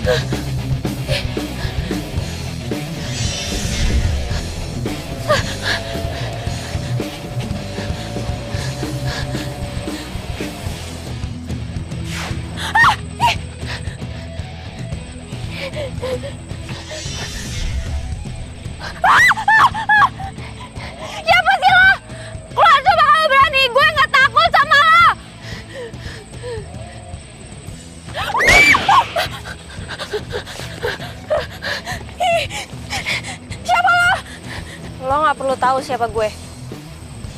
Siapa sih lo? Keluar coba kalau berani, gue nggak takut sama lo. Siapa lo? Lo nggak perlu tahu siapa gue.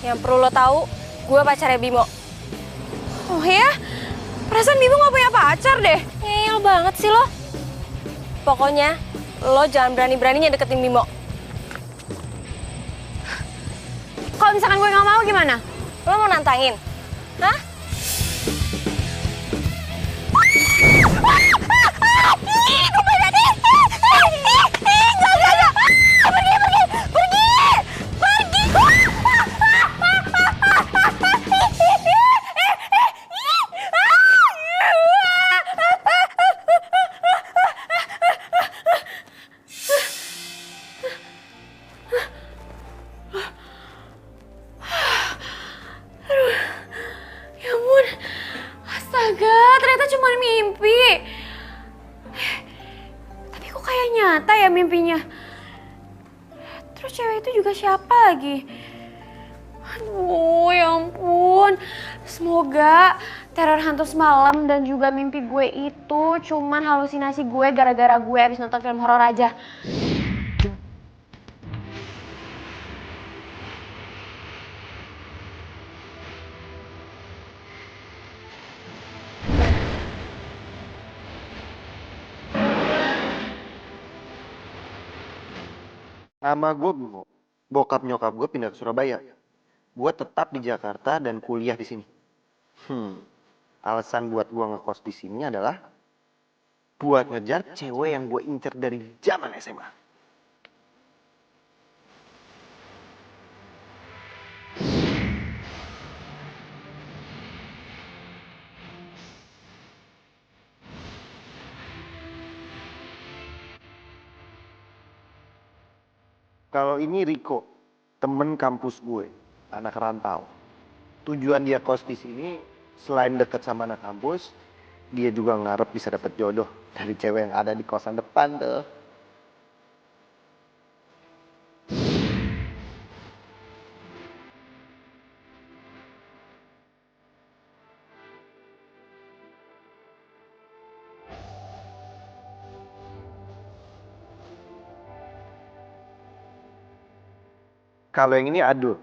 Yang perlu lo tahu, gue pacarnya Bimo. Oh ya? Perasaan Bimo nggak punya pacar deh. Ngeyel banget sih lo. Pokoknya, lo jangan berani-beraninya deketin Bimo. Kalau misalkan gue nggak mau gimana? Lo mau nantangin? Hah? Ya ampun, astaga, ternyata cuma mimpi. Tapi kok kayak nyata ya mimpinya. Terus cewek itu juga siapa lagi? Aduh, ya ampun. Semoga teror hantu semalam dan juga mimpi gue itu cuman halusinasi gue gara-gara gue habis nonton film horor aja. Nama gue Bimo. Bokap nyokap gue pindah ke Surabaya. Gue tetap di Jakarta dan kuliah di sini. Alasan buat gue ngekos di sini adalah buat ngejar cewek yang gue incer dari zaman SMA. Kalau ini Riko, temen kampus gue, anak rantau. Tujuan dia kos di sini, selain deket sama anak kampus, dia juga ngarep bisa dapet jodoh dari cewek yang ada di kosan depan tuh. Kalau yang ini Adul,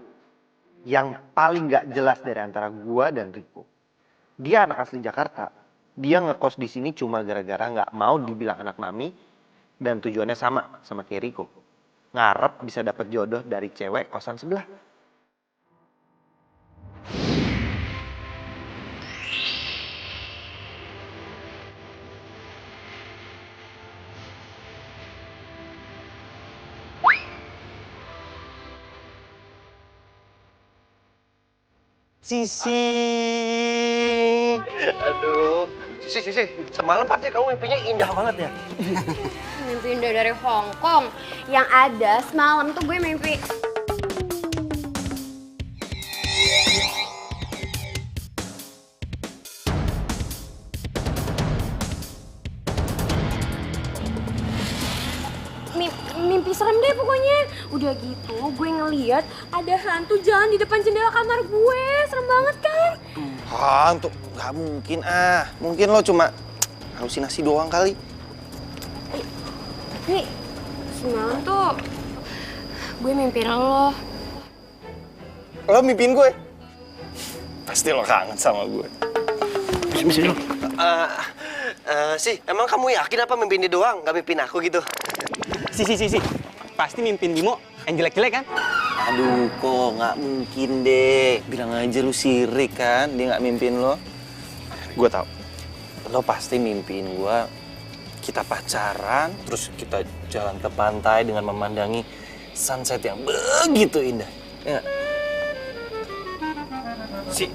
yang paling gak jelas dari antara gua dan Riko. Dia anak asli Jakarta. Dia ngekos di sini cuma gara-gara nggak mau dibilang anak mami dan tujuannya sama kayak Riko. Ngarep bisa dapet jodoh dari cewek kosan sebelah. Sisi. Aduh. Sisi. Semalam pasti kamu mimpinya indah banget ya. Mimpi indah dari Hong Kong. Yang ada semalam tuh gue mimpi. Mimpi serem deh pokoknya. Udah gitu gue ngeliat ada hantu jalan di depan jendela kamar gue. Serem banget kan? Hantu? Gak mungkin Mungkin lo cuma halusinasi doang kali. Nih, semalam tuh gue mimpiin lo. Lo mimpiin gue? Pasti lo kangen sama gue. Misi lo. Emang kamu yakin apa mimpiin dia doang? Gak mimpiin aku gitu? Si. Pasti mimpin Bimo yang jelek-jelek kan? Aduh, kok nggak mungkin deh. Bilang aja lu sirik kan, dia nggak mimpin lo. Gue tau, lo pasti mimpiin gue. Kita pacaran, terus kita jalan ke pantai dengan memandangi sunset yang begitu indah. Ya. Si,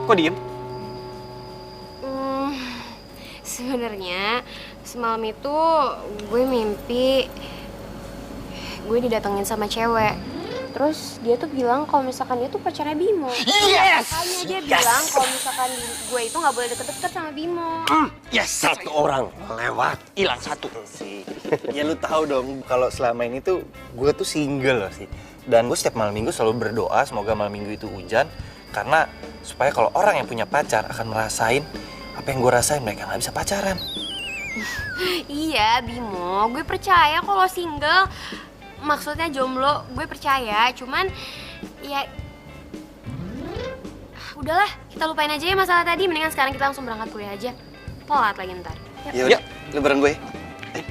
kok diem? Sebenarnya semalam itu gue mimpi gue didatengin sama cewek. Terus dia tuh bilang kalau misalkan dia tuh pacarnya Bimo. Yes! Makanya dia bilang kalau misalkan gue itu nggak boleh deket-deket sama Bimo. Yes, satu orang lewat, hilang satu. Sih. Ya lu tahu dong kalau selama ini tuh gue tuh single loh sih. Dan gue setiap malam minggu selalu berdoa semoga malam minggu itu hujan karena supaya kalau orang yang punya pacar akan merasain apa yang gue rasain, mereka nggak bisa pacaran. Iya Bimo, gue percaya kalau single maksudnya jomblo, gue percaya. Cuman ya udahlah, kita lupain aja ya masalah tadi. Mendingan sekarang kita langsung berangkat kuliah aja. Telat lagi ntar. Ya udah, lu bareng gue.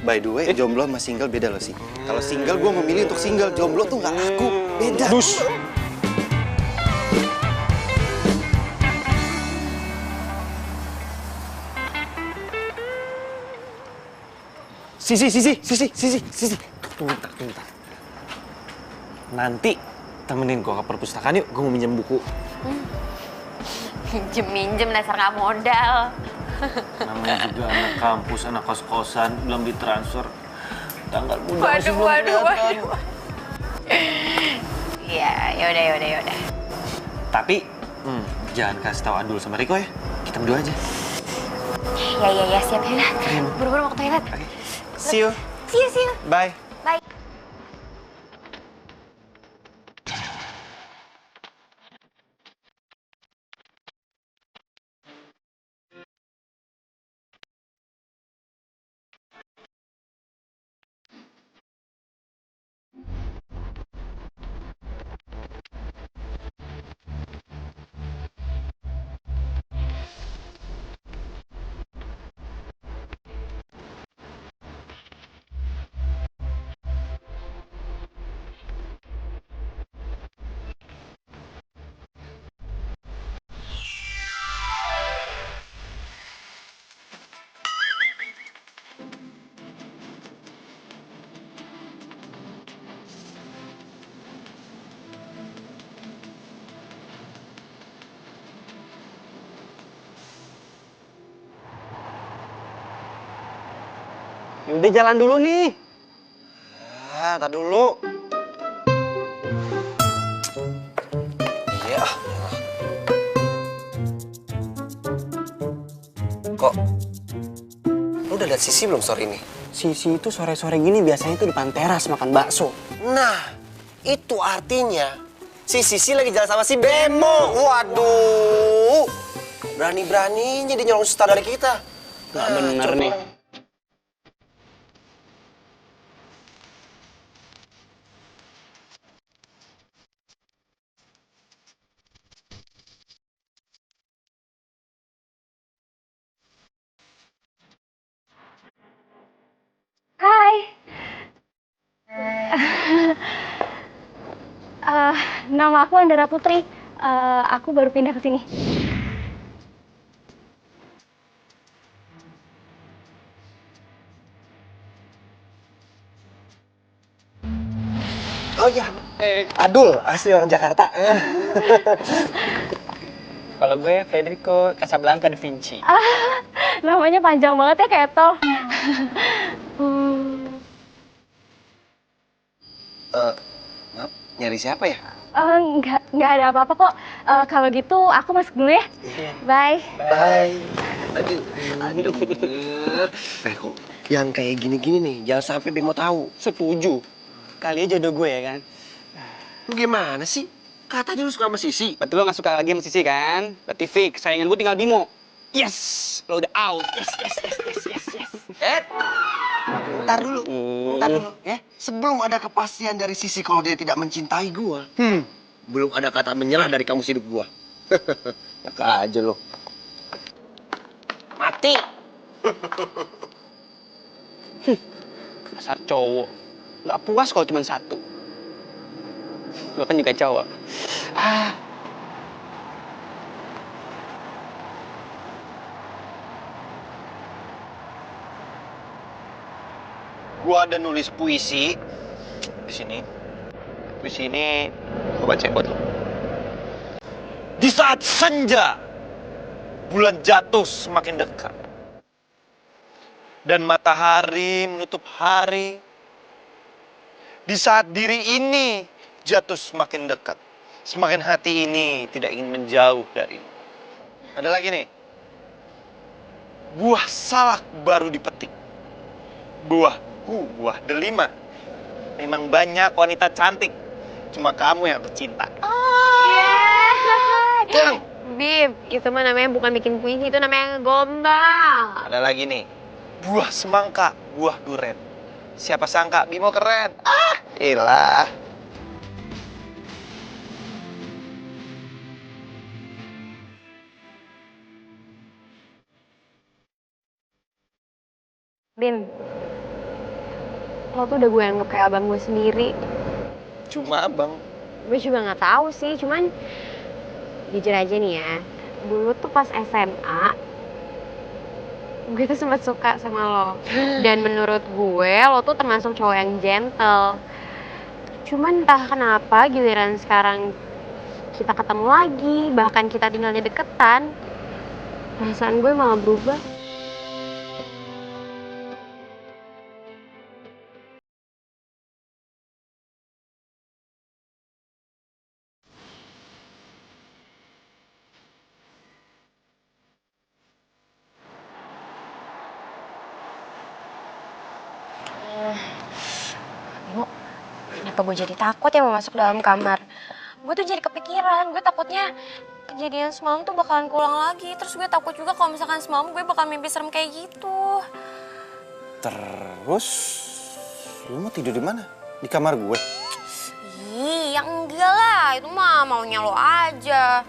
By the way, jomblo sama single beda loh sih. Kalau single gue memilih untuk single, jomblo tuh nggak laku, beda. Dus. Sisi. Tunggu bentar. Nanti temenin gue ke perpustakaan yuk, gue mau minjem buku. Minjem dasar nggak modal. Namanya juga anak kampus, anak kos-kosan, belum ditransfer. Tanggal muda masih belum kelihatan. Ya udah. Tapi, jangan kasih tahu Adul sama Riko ya. Kita berdua aja. Ya siap ya. Buru-buru mau ke toilet. Okay. See you. See you. Bye. Bye. Udah jalan dulu nih. Tar dulu. Ya. Kok? Lu udah lihat Sisi belum sore ini? Sisi itu sore-sore gini biasanya tuh depan teras makan bakso. Nah, itu artinya si Sisi lagi jalan sama si Bemo. Waduh, berani-beraninya dia nyolong star dari kita. Gak bener nih. Hai. Nama aku Andara Putri. Aku baru pindah ke sini. Oh iya, Adul, asli orang Jakarta. Kalau gue Federico Casablanca da Vinci. Namanya panjang banget ya, Keto. Maaf, nyari siapa ya? Nggak ada apa-apa kok. Kalau gitu aku masuk dulu ya. Bye. Bye. Aduh. Kok yang kayak gini-gini nih, jangan sampai Bemo tahu. Setuju. Kali aja jodoh gue ya kan. Lu gimana sih? Katanya lu suka sama Sisi. Berarti lo gak suka lagi sama Sisi kan? Berarti fix, saingan gue tinggal Bimo. Yes! Lo udah out. Yes. Ntar dulu, ya. Sebelum ada kepastian dari Sisi kalau dia tidak mencintai gua, belum ada kata menyerah dari kamu hidup gua. Ya aja lo. Mati. Dasar cowok. Gak puas kalau cuma satu. Gue kan juga cowok. Gua ada nulis puisi di sini. Puisi ini gua baca buat lo. Di saat senja, bulan jatuh semakin dekat. dan matahari menutup hari. Di saat diri ini jatuh semakin dekat, semakin hati ini tidak ingin menjauh darimu. Ada lagi nih. Buah salak baru dipetik. Buah delima. Memang banyak wanita cantik, cuma kamu yang aku cinta. Bim, itu mah namanya bukan bikin puisi, itu namanya gombal. Ada lagi nih. Buah semangka, buah duren. Siapa sangka Bimo keren. Elah. Bim, lo tuh udah gue anggap kayak abang gue sendiri. Cuma abang. Gue juga nggak tahu sih, cuman jujur aja nih ya, dulu tuh pas SMA, gue tuh sempat suka sama lo. Dan menurut gue, lo tuh termasuk cowok yang gentle. Cuman entah kenapa giliran sekarang kita ketemu lagi, bahkan kita tinggalnya deketan, perasaan gue malah berubah. Bimo, kenapa gue jadi takut ya mau masuk dalam kamar? Gue tuh jadi kepikiran, gue takutnya kejadian semalam tuh bakalan keulang lagi. Terus gue takut juga kalau misalkan semalam gue bakal mimpi serem kayak gitu. Terus, lu mau tidur di mana? Di kamar gue? Ih, ya enggak lah, itu mah maunya lo aja.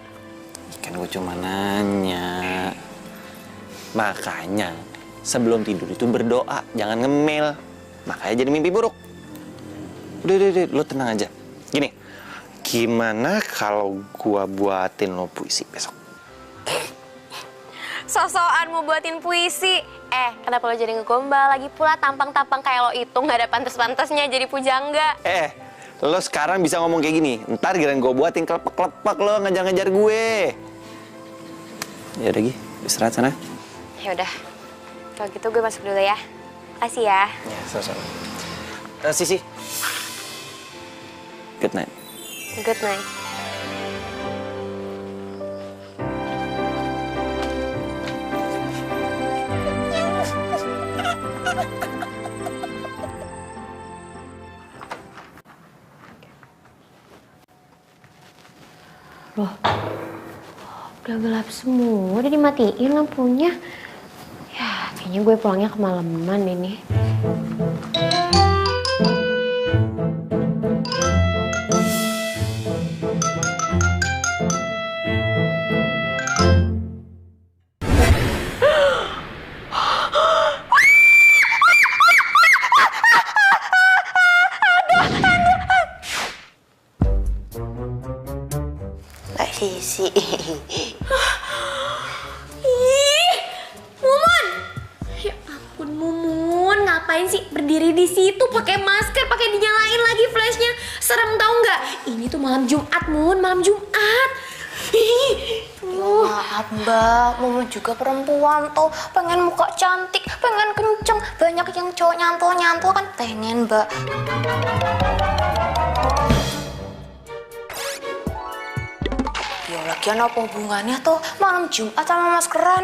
Kan gue cuma nanya. Makanya, sebelum tidur itu berdoa, jangan ngemil. Makanya jadi mimpi buruk. Udah, lo tenang aja. Gini, gimana kalau gua buatin lo puisi besok? So-soan mau buatin puisi. Kenapa lo jadi ngegombal? Lagi pula tampang-tampang kayak lo itu nggak ada pantas-pantasnya jadi pujangga. Lo sekarang bisa ngomong kayak gini. Ntar giliran gua buatin kelepek-kelepek lo ngejar-ngejar gue. Ya udah Gi, istirahat sana. Ya udah, kalau gitu gue masuk dulu ya. Makasih ya. Ya, sama-sama. Sisi. Good night. Good night. Loh, udah gelap semua, udah dimatiin lampunya. Ya, kayaknya gue pulangnya kemalaman ini. Mbak Sisi. Ih, Mumun! Ya ampun Mumun, ngapain sih berdiri di situ pakai masker, pakai dinyalain lagi flashnya? Serem tau nggak? Ini tuh malam Jumat, Mun, malam Jumat. Maaf Mbak, Mumun juga perempuan tuh, pengen muka cantik, pengen kenceng. Banyak yang cowok nyantol-nyantol kan pengen Mbak. Ya lagian apa hubungannya tuh malam Jumat sama maskeran?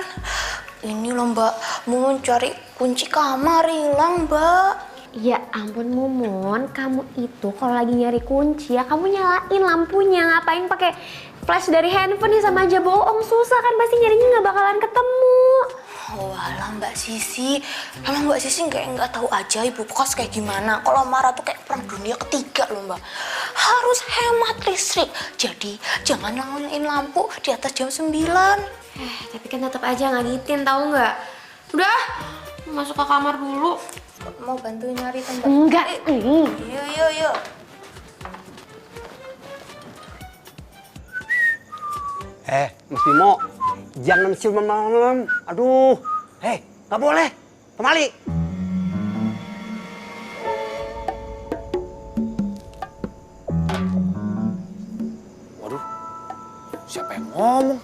Ini loh Mbak, Mumun cari kunci kamar hilang Mbak. Ya ampun Mumun, kamu itu kalau lagi nyari kunci ya kamu nyalain lampunya. Ngapain pakai flash dari handphone ya, sama aja bohong. Susah kan, pasti nyarinya nggak bakalan ketemu. Oh alah Mbak Sisi, emang Mbak Sisi nggak tahu aja ibu kos kayak gimana. Kalau marah tuh kayak perang dunia ketiga loh Mbak. Harus hemat listrik, jadi jangan nyalain lampu di atas jam 9. Tapi kan tetap aja ngagitin, tahu nggak? Udah, masuk ke kamar dulu. Mau bantu nyari Mbak? Enggak, Yuk. Mas Bimo, jangan siuman malam. Aduh, nggak boleh. Pemali. Waduh, siapa yang ngomong?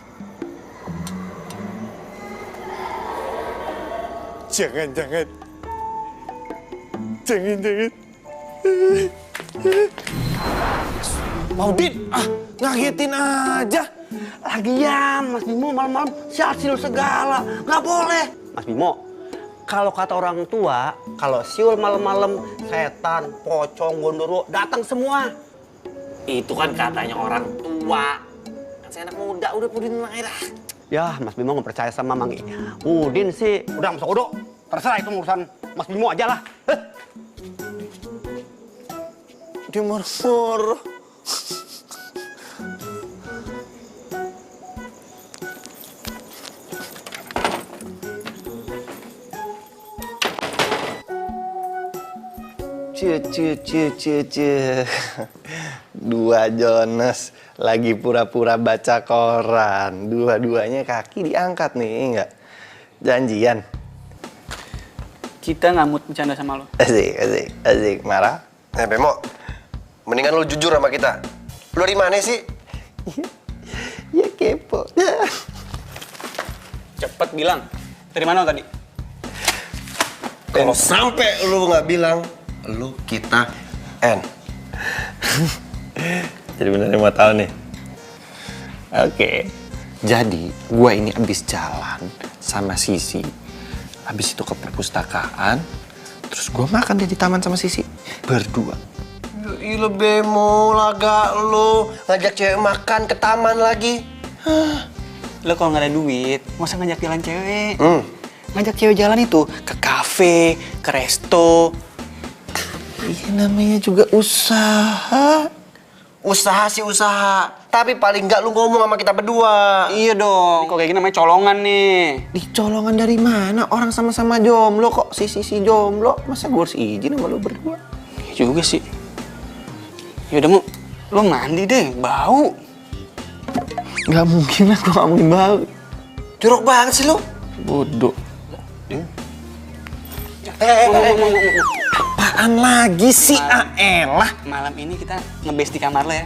Jangan. Maudin, ngagetin aja. Lagian Mas Bimo malam-malam siul segala, nggak boleh. Mas Bimo, kalau kata orang tua, kalau siul malam-malam setan, pocong, gondoro datang semua. Itu kan katanya orang tua. Kan saya anak muda, udah Udin aja dah. Ya, Mas Bimo nggak percaya sama Mang Udin sih. Udah, Mas Odo, terserah itu urusan Mas Bimo aja lah. Dia marah-marah. Cie. Dua Jonas lagi pura-pura baca koran. Dua-duanya kaki diangkat nih, enggak? Janjian. Kita nggak mood bercanda sama lo. Asik. Marah? Bemo, mendingan lu jujur sama kita. Lu dari mana sih? Ya kepo. Cepet bilang. Dari mana lo tadi? Kalau sampai lu nggak bilang, lu kita end. Jadi beneran mau tahu nih? Oke. Jadi, gua ini abis jalan sama Sisi. Habis itu ke perpustakaan, terus gua makan deh di taman sama Sisi. Berdua. Ih, Bemo, laga lu ngajak cewek makan ke taman lagi. Lo kalau nggak ada duit, nggak usah ngajak jalan cewek. Ngajak cewek jalan itu ke kafe, ke resto. Iya namanya juga usaha. Usaha sih usaha, tapi paling nggak lu ngomong sama kita berdua. Iya dong, kok kayak gini namanya colongan nih. Dicolongan dari mana? Orang sama-sama jomblo kok. Si jomblo. Masa gue harus izin sama lu berdua? Iya juga sih. Yaudah Mu, lo mandi deh, bau. Gak mungkin lah, gue gak mungkin bau. Jorok banget sih lu. Bodoh. Apaan lagi sih, Aelah? Malam ini kita ngebase di kamar lo ya.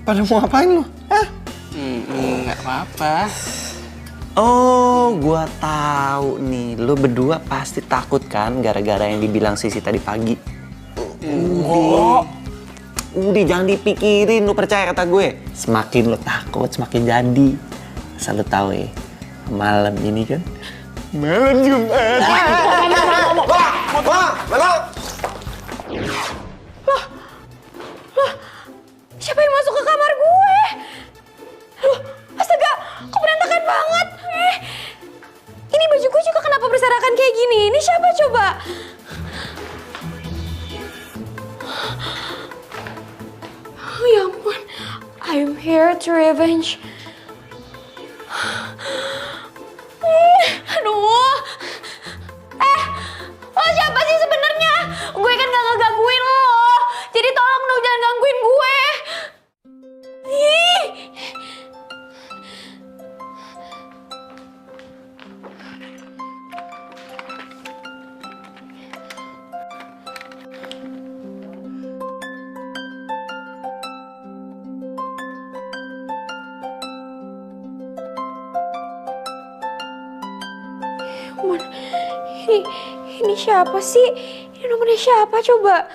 Pada mau ngapain lu? Hah? Nggak apa-apa. Oh, gua tahu nih. Lu berdua pasti takut kan gara-gara yang dibilang Sisi tadi pagi. Udah jangan dipikirin, lu percaya kata gue. Semakin lu takut, semakin jadi. Asal lu tahu ya, malam ini kan malam Jumat. Siapa yang masuk ke kamar gue? Loh, astaga, kok berantakan banget? Ini baju gue juga kenapa berserakan kayak gini? Ini siapa coba? Oh ya ampun, I'm here to revenge. Aduh, lo siapa sih sebenarnya? Gue kan gak ngegangguin lo, jadi tolong dong jangan gangguin gue. Ih. Ini siapa sih? Ini nomornya siapa coba?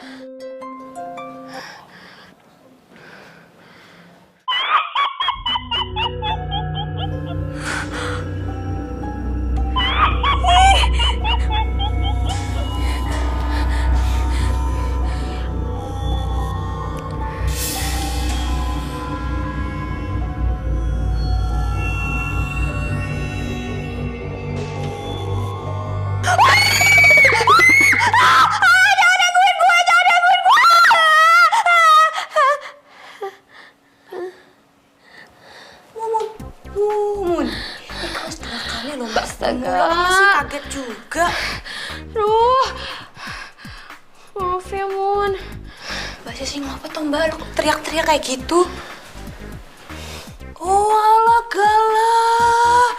Kaget juga. Aduh, maaf ya Mun. Mbak Sisi ngapa tuh Mbak? Lu teriak-teriak kayak gitu? Oh alah galah.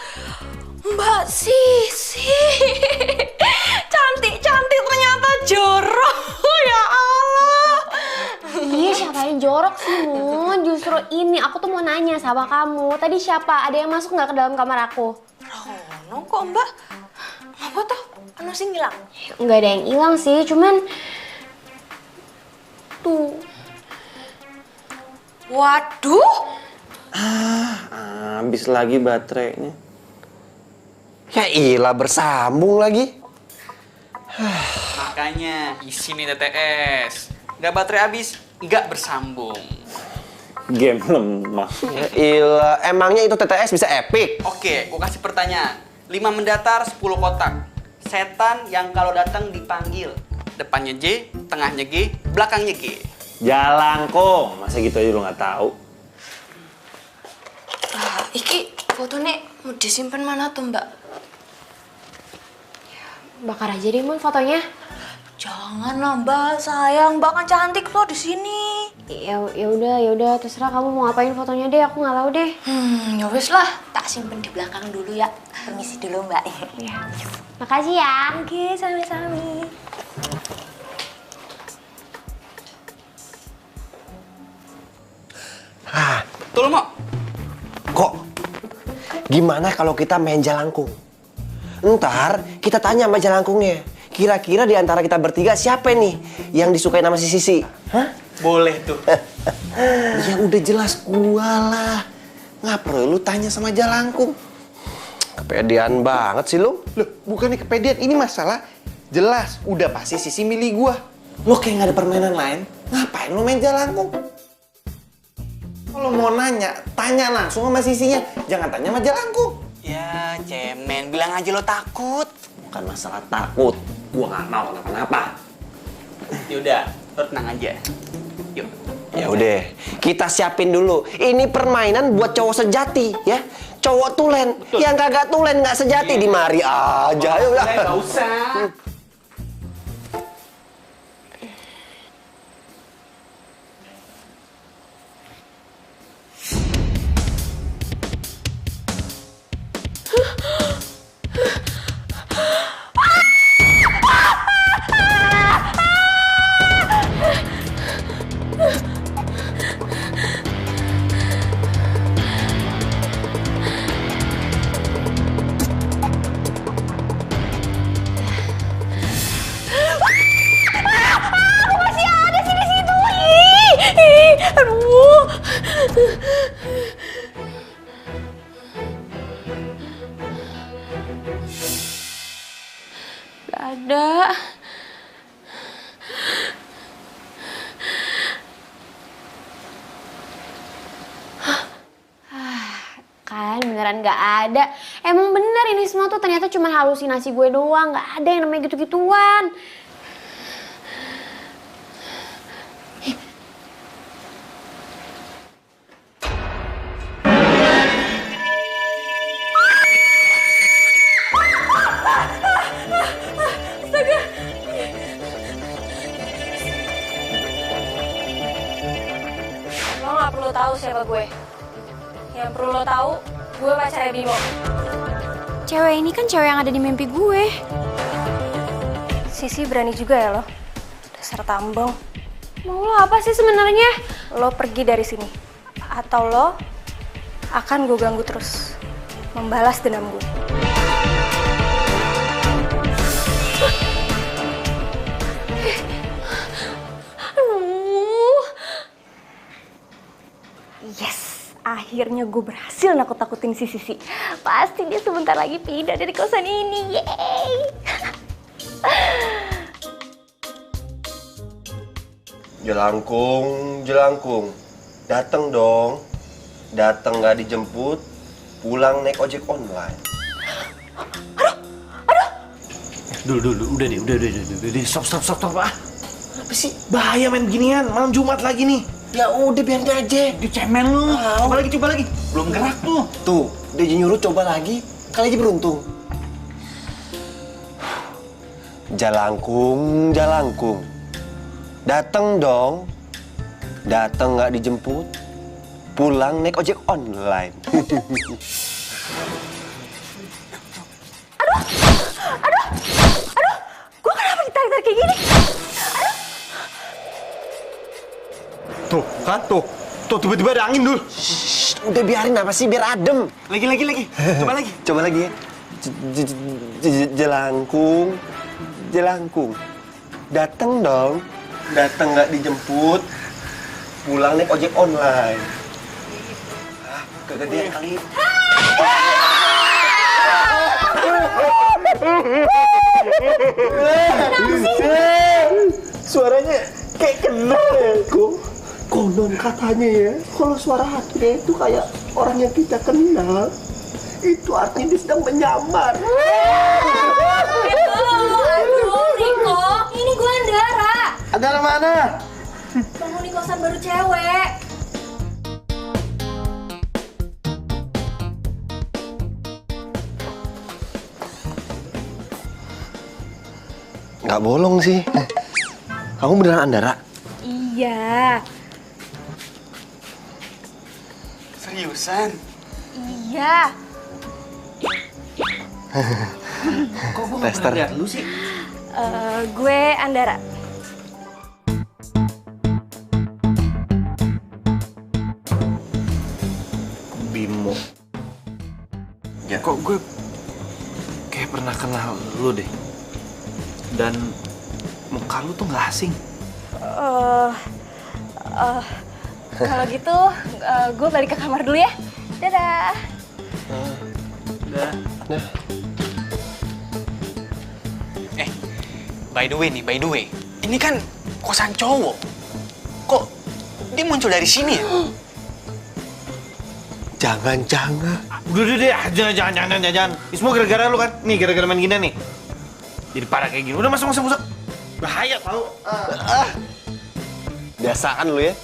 Mbak Sisi. Cantik-cantik ternyata jorok. Ya Allah. Iya, siapa yang jorok sih Mun? Justru ini aku tuh mau nanya sama kamu. Tadi siapa? Ada yang masuk nggak ke dalam kamar aku? Rono kok Mbak? Ngapa ono sing hilang. Nggak ada yang hilang sih, cuman tuh. Waduh, Habis lagi baterainya. Ya ilah bersambung lagi. Makanya isi nih TTS. Nggak baterai habis, nggak bersambung. Game lemah. Ya ilah, emangnya itu TTS bisa epic? Oke, gua kasih pertanyaan. 5 mendatar, 10 kotak. Setan yang kalau datang dipanggil. Depannya J, tengahnya G, belakangnya G. Jalangkung, masa gitu aja lu nggak tahu? iki fotonya mau disimpan mana tuh Mbak? Bakar aja deh Mon fotonya. Jangan lah Mbak, sayang Mbak kan cantik tuh di sini. Ya udah terserah kamu mau ngapain fotonya deh, aku nggak tahu deh. Ya wis lah, tak simpen di belakang dulu ya. Permisi dulu Mbak. Ya. Makasih ya. Oke, sami-sami. Tuh lo mau? Kok? Gimana kalau kita main jalangkung? Ntar kita tanya sama jalangkungnya. Kira-kira di antara kita bertiga siapa nih yang disukai nama si Sisi? Hah? Boleh tuh. Ya udah jelas gua lah. Ngapain lu tanya sama jalangkung? Kepedean banget sih lu. Loh, bukannya kepedean, ini masalah jelas. Udah pasti Sisi milih gua. Lu kayak nggak ada permainan lain. Ngapain lu main jalangkung? Kalau mau nanya, tanya langsung sama sisinya. Jangan tanya sama jalangkung. Ya, cemen, bilang aja lo takut. Bukan masalah takut. Gua nggak mau kenapa-napa. Yaudah, lo tenang aja. Yuk. Ya udah, kita siapin dulu. Ini permainan buat cowok sejati, ya. Cowok tulen, yang kagak tulen nggak sejati di mari aja. Ayo lah. Nggak usah. Aduh. Gak ada. Kan beneran gak ada. Emang bener ini semua tuh ternyata cuma halusinasi gue doang. Gak ada yang namanya gitu-gituan. Lo gak perlu tahu siapa gue. Yang perlu lo tahu, gue pacarnya Bimo. Cewek ini kan cewek yang ada di mimpi gue. Sisi berani juga ya lo. Dasar tambang. Mau lo apa sih sebenarnya? Lo pergi dari sini. Atau lo akan gue ganggu terus. Membalas dendam gue. Yes, akhirnya gue berhasil nakut-nakutin si Sisi. Pasti dia sebentar lagi pindah dari kosan ini. Yeay! Jelangkung, jelangkung. Dateng dong. Dateng nggak dijemput, pulang naik ojek online. Dulu, udah deh, stop, ah. Apa sih? Bahaya main beginian, malam Jumat lagi nih. Ya udah biarin aja. Dicemen lu. Coba lagi. Belum gerak tuh. Tuh, dia nyuruh coba lagi. Kali aja beruntung. Jalangkung, jalangkung. Dateng dong. Dateng nggak dijemput, pulang naik ojek online. Aduh, gue kenapa ditarik-tarik kayak gini? Tuh, kan? Tuh, tiba-tiba ada angin dulu. Shh, udah biarin apa sih, biar adem. Lagi. Coba lagi. Coba lagi ya. Jelangkung, jelangkung. Dateng dong. Dateng nggak dijemput. Pulang naik ojek online. Ah, kegedean kali. Suaranya kayak kenal ya, kok. Konon katanya ya, kalau suara hatinya itu kayak orang yang kita kenal, itu artinya dia sedang menyamar. Aduh, Riko, ini gue Andara. Andara mana? Penghuni kosan baru cewek. Nggak bolong sih. Kamu beneran Andara? Iya. Seriusan? Iya. Kok gue Tester. lihat lu sih? Gue Andara. Bimo. Ya kok gue kayak pernah kenal lu deh. Dan muka lu tuh nggak asing. Kalau gitu, gue balik ke kamar dulu ya. Dadah. Udah. Nah, By the way, ini kan kosan cowok. Kok dia muncul dari sini ya? jangan-jangan. Udah deh, jangan. Ini semua gara-gara lu kan? Nih, gara-gara main gini nih. Jadi parah kayak gini. Udah masuk. Bahaya tau. Biasaan lu ya.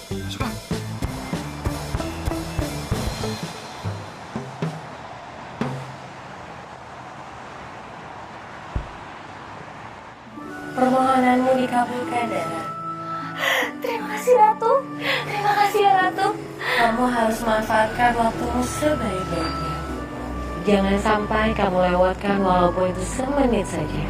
Permohonanmu dikabulkan, Dara. Terima kasih, Ratu. Terima kasih ya, Ratu. Kamu harus manfaatkan waktumu sebaik-baiknya. Jangan sampai kamu lewatkan walaupun itu semenit saja.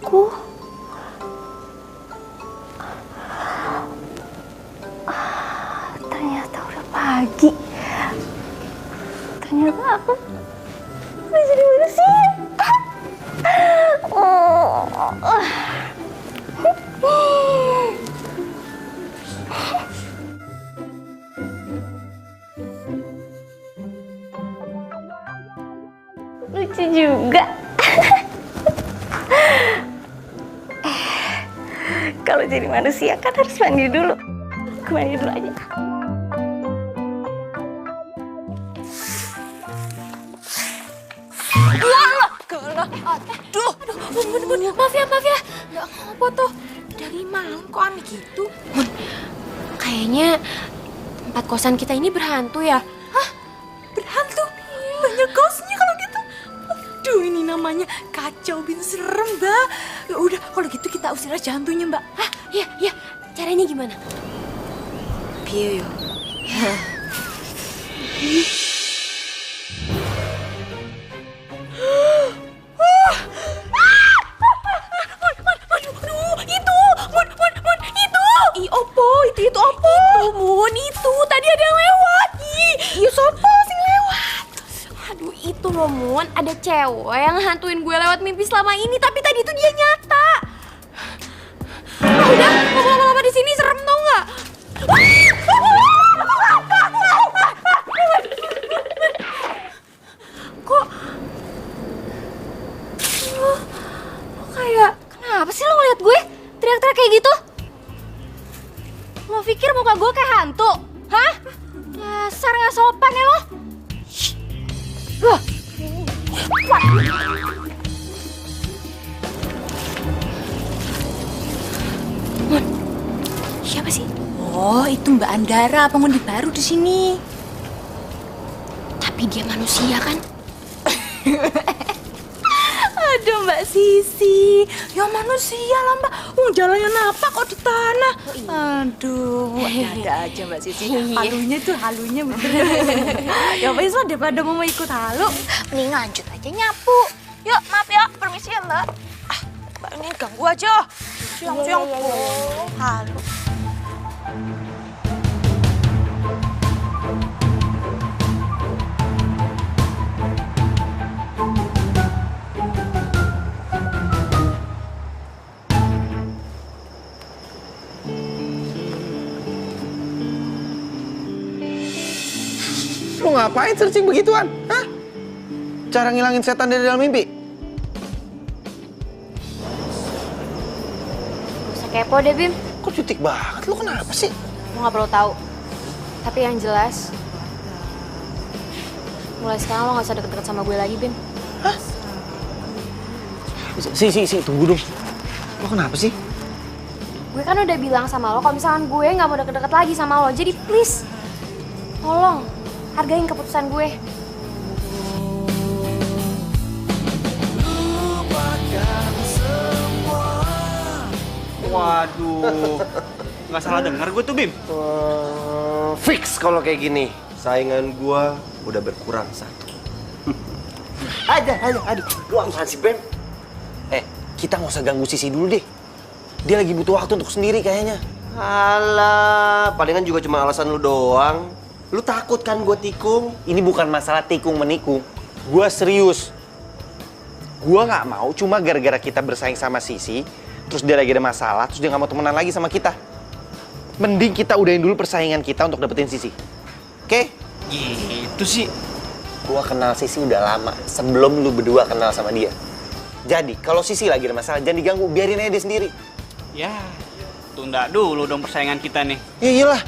Aku ternyata udah pagi. Ternyata aku udah jadi manusia. Lucu juga. Kalau jadi manusia kan harus mandi dulu. Aku mandi dulu aja. Aduh, Mun, maaf ya. Nggak apa tuh. Dari malam kok aneh gitu? Mun, kayaknya tempat kosan kita ini berhantu ya? Hah? Berhantu? Banyak ghostnya kalau gitu. Aduh, ini namanya kacau bin serem, Mbak. Ya udah, kalau gitu kita usir aja hantunya, Mbak. Hah? Iya. Caranya gimana? Piye yo? Itu apa? Itu tadi ada yang lewat. Iya, sopo sing lewat? Aduh, itu loh, Mun. Ada cewek yang hantuin gue lewat mimpi selama ini, tapi tadi itu dia nyata. Udah, ngomong lama-lama di sini serem tau nggak? Kok lo kayak kenapa sih lo ngeliat gue teriak-teriak kayak gitu? Lo pikir muka gue kayak hantu? Hah? Dasar nggak sopan ya lo? Wah. Mun, siapa sih? Oh, itu Mbak Andara, penghuni baru di sini. Tapi dia manusia kan? Aduh, Mbak Sisi. Ya manusia lah, Mbak. Jalannya napak kok di tanah. Aduh, ada aja Mbak Sisi. Halunya bener. Ya wes lah, daripada mau ikut halu. Mending lanjut aja nyapu. Yuk, maaf ya. Permisi ya, Mbak. Mbak ini ganggu aja. Siang-siang. Halu. Lu ngapain searching begituan? Hah? Cara ngilangin setan dari dalam mimpi? Gak usah kepo deh, Bim. Kok cutik banget? Lu kenapa sih? Lo gak perlu tahu. Tapi yang jelas, mulai sekarang lo gak usah deket-deket sama gue lagi, Bim. Hah? Si, tunggu dong. Lo kenapa sih? Gue kan udah bilang sama lo kalau misalkan gue gak mau deket-deket lagi sama lo. Jadi please, tolong hargain keputusan gue. Waduh, nggak salah dengar gue tuh, Bim. Fix kalau kayak gini. Saingan gua udah berkurang satu. Aduh. Lu apaan sih, Bem? Kita nggak usah ganggu Sisi dulu deh. Dia lagi butuh waktu untuk sendiri kayaknya. Alah, palingan juga cuma alasan lu doang. Lu takut kan gua tikung? Ini bukan masalah tikung menikung. Gua serius. Gua nggak mau cuma gara-gara kita bersaing sama Sisi, terus dia lagi ada masalah, terus dia nggak mau temenan lagi sama kita. Mending kita udahin dulu persaingan kita untuk dapetin Sisi. Oke? Gitu sih. Gua kenal Sisi udah lama, sebelum lu berdua kenal sama dia. Jadi, kalau Sisi lagi ada masalah, jangan diganggu, biarin aja dia sendiri. Ya, tunda dulu dong persaingan kita nih. Ya iyalah.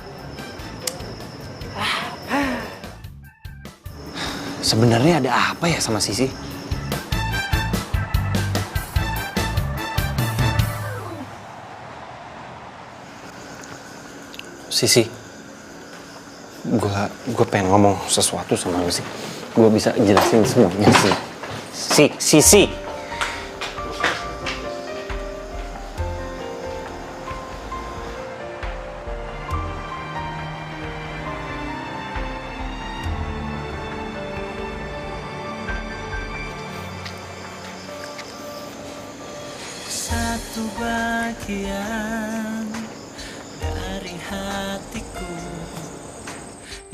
Sebenarnya ada apa ya sama Sisi? Sisi, gue pengen ngomong sesuatu sama lu sih. Gue bisa jelasin semuanya sih. Sisi. Satu bagian dari hatiku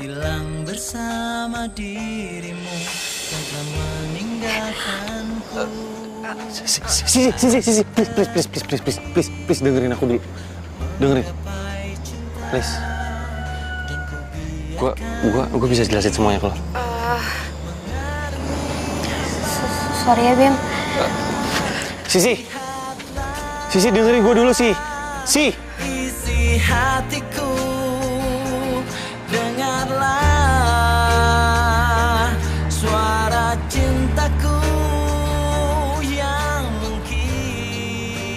hilang bersama dirimu yang telah meninggalkanku. Sisi, please dengerin aku dulu. Dengerin, please. Gue bisa jelasin semuanya ke lo. Sorry ya, Bim. Sisi dengerin gue dulu sih. Isi hatiku, dengarlah suara cintaku yang mungkin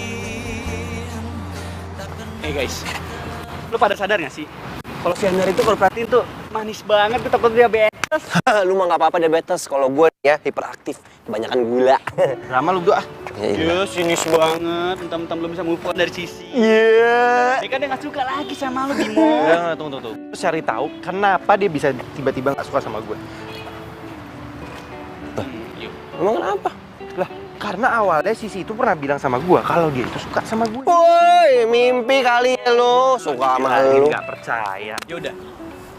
tak pernah. Guys, lu pada sadar gak sih? Kalau si Andar itu kalau perhatiin tuh manis banget, gue takut diabetes. Lu mah nggak apa-apa diabetes. Kalau gue ya hiperaktif, kebanyakan gula. Rama lu doa. Ya, sinis banget. Mentang-mentang belum bisa move on dari Sisi. Iya. Dia kan dia gak suka lagi sama lu, Bimo. Tunggu. Terus cari tahu kenapa dia bisa tiba-tiba nggak suka sama gue. Emang kenapa? Lah, karena awalnya Sisi itu pernah bilang sama gue kalau dia itu suka sama gue. Woi, mimpi kali ya lo. Suka sama lu. Nggak percaya. Yaudah,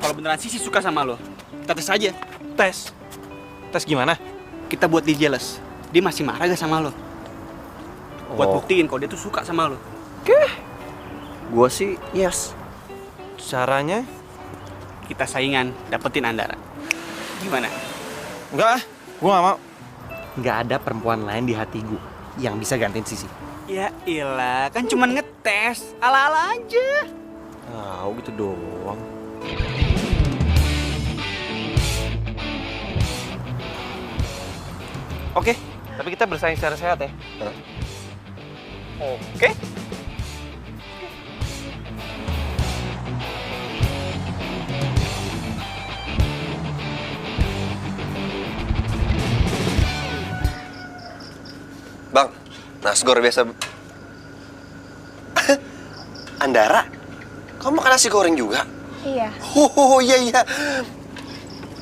kalau beneran Sisi suka sama lo, kita tes aja. Tes gimana? Kita buat dia jealous. Dia masih marah gak sama lo? Buat buktiin kalau dia tuh suka sama lo. Gue sih yes. Caranya? Kita saingan, dapetin Andara. Gimana? Enggak, gue nggak mau. Nggak ada perempuan lain di hati gue yang bisa gantiin Sisi. Ya ilah, kan cuman ngetes. Ala-ala aja. Gitu doang. Oke, tapi kita bersaing secara sehat ya. Oke. Bang, nasgor biasa. Andara, kamu makan nasi goreng juga? Iya. Oh iya.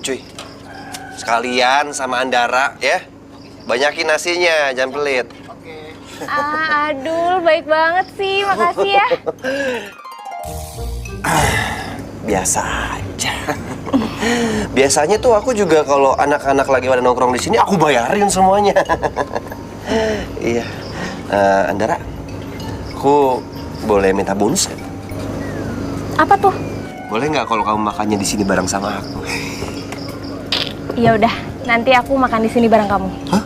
Cuy, sekalian sama Andara ya. Banyakin nasinya, jangan pelit. Aduh, baik banget sih. Makasih ya. biasa aja. Biasanya tuh aku juga kalau anak-anak lagi pada nongkrong di sini, aku bayarin semuanya. Iya. Andara, aku boleh minta bonus nggak? Apa tuh? Boleh nggak kalau kamu makannya di sini bareng sama aku? Ya udah, nanti aku makan di sini bareng kamu. Hah?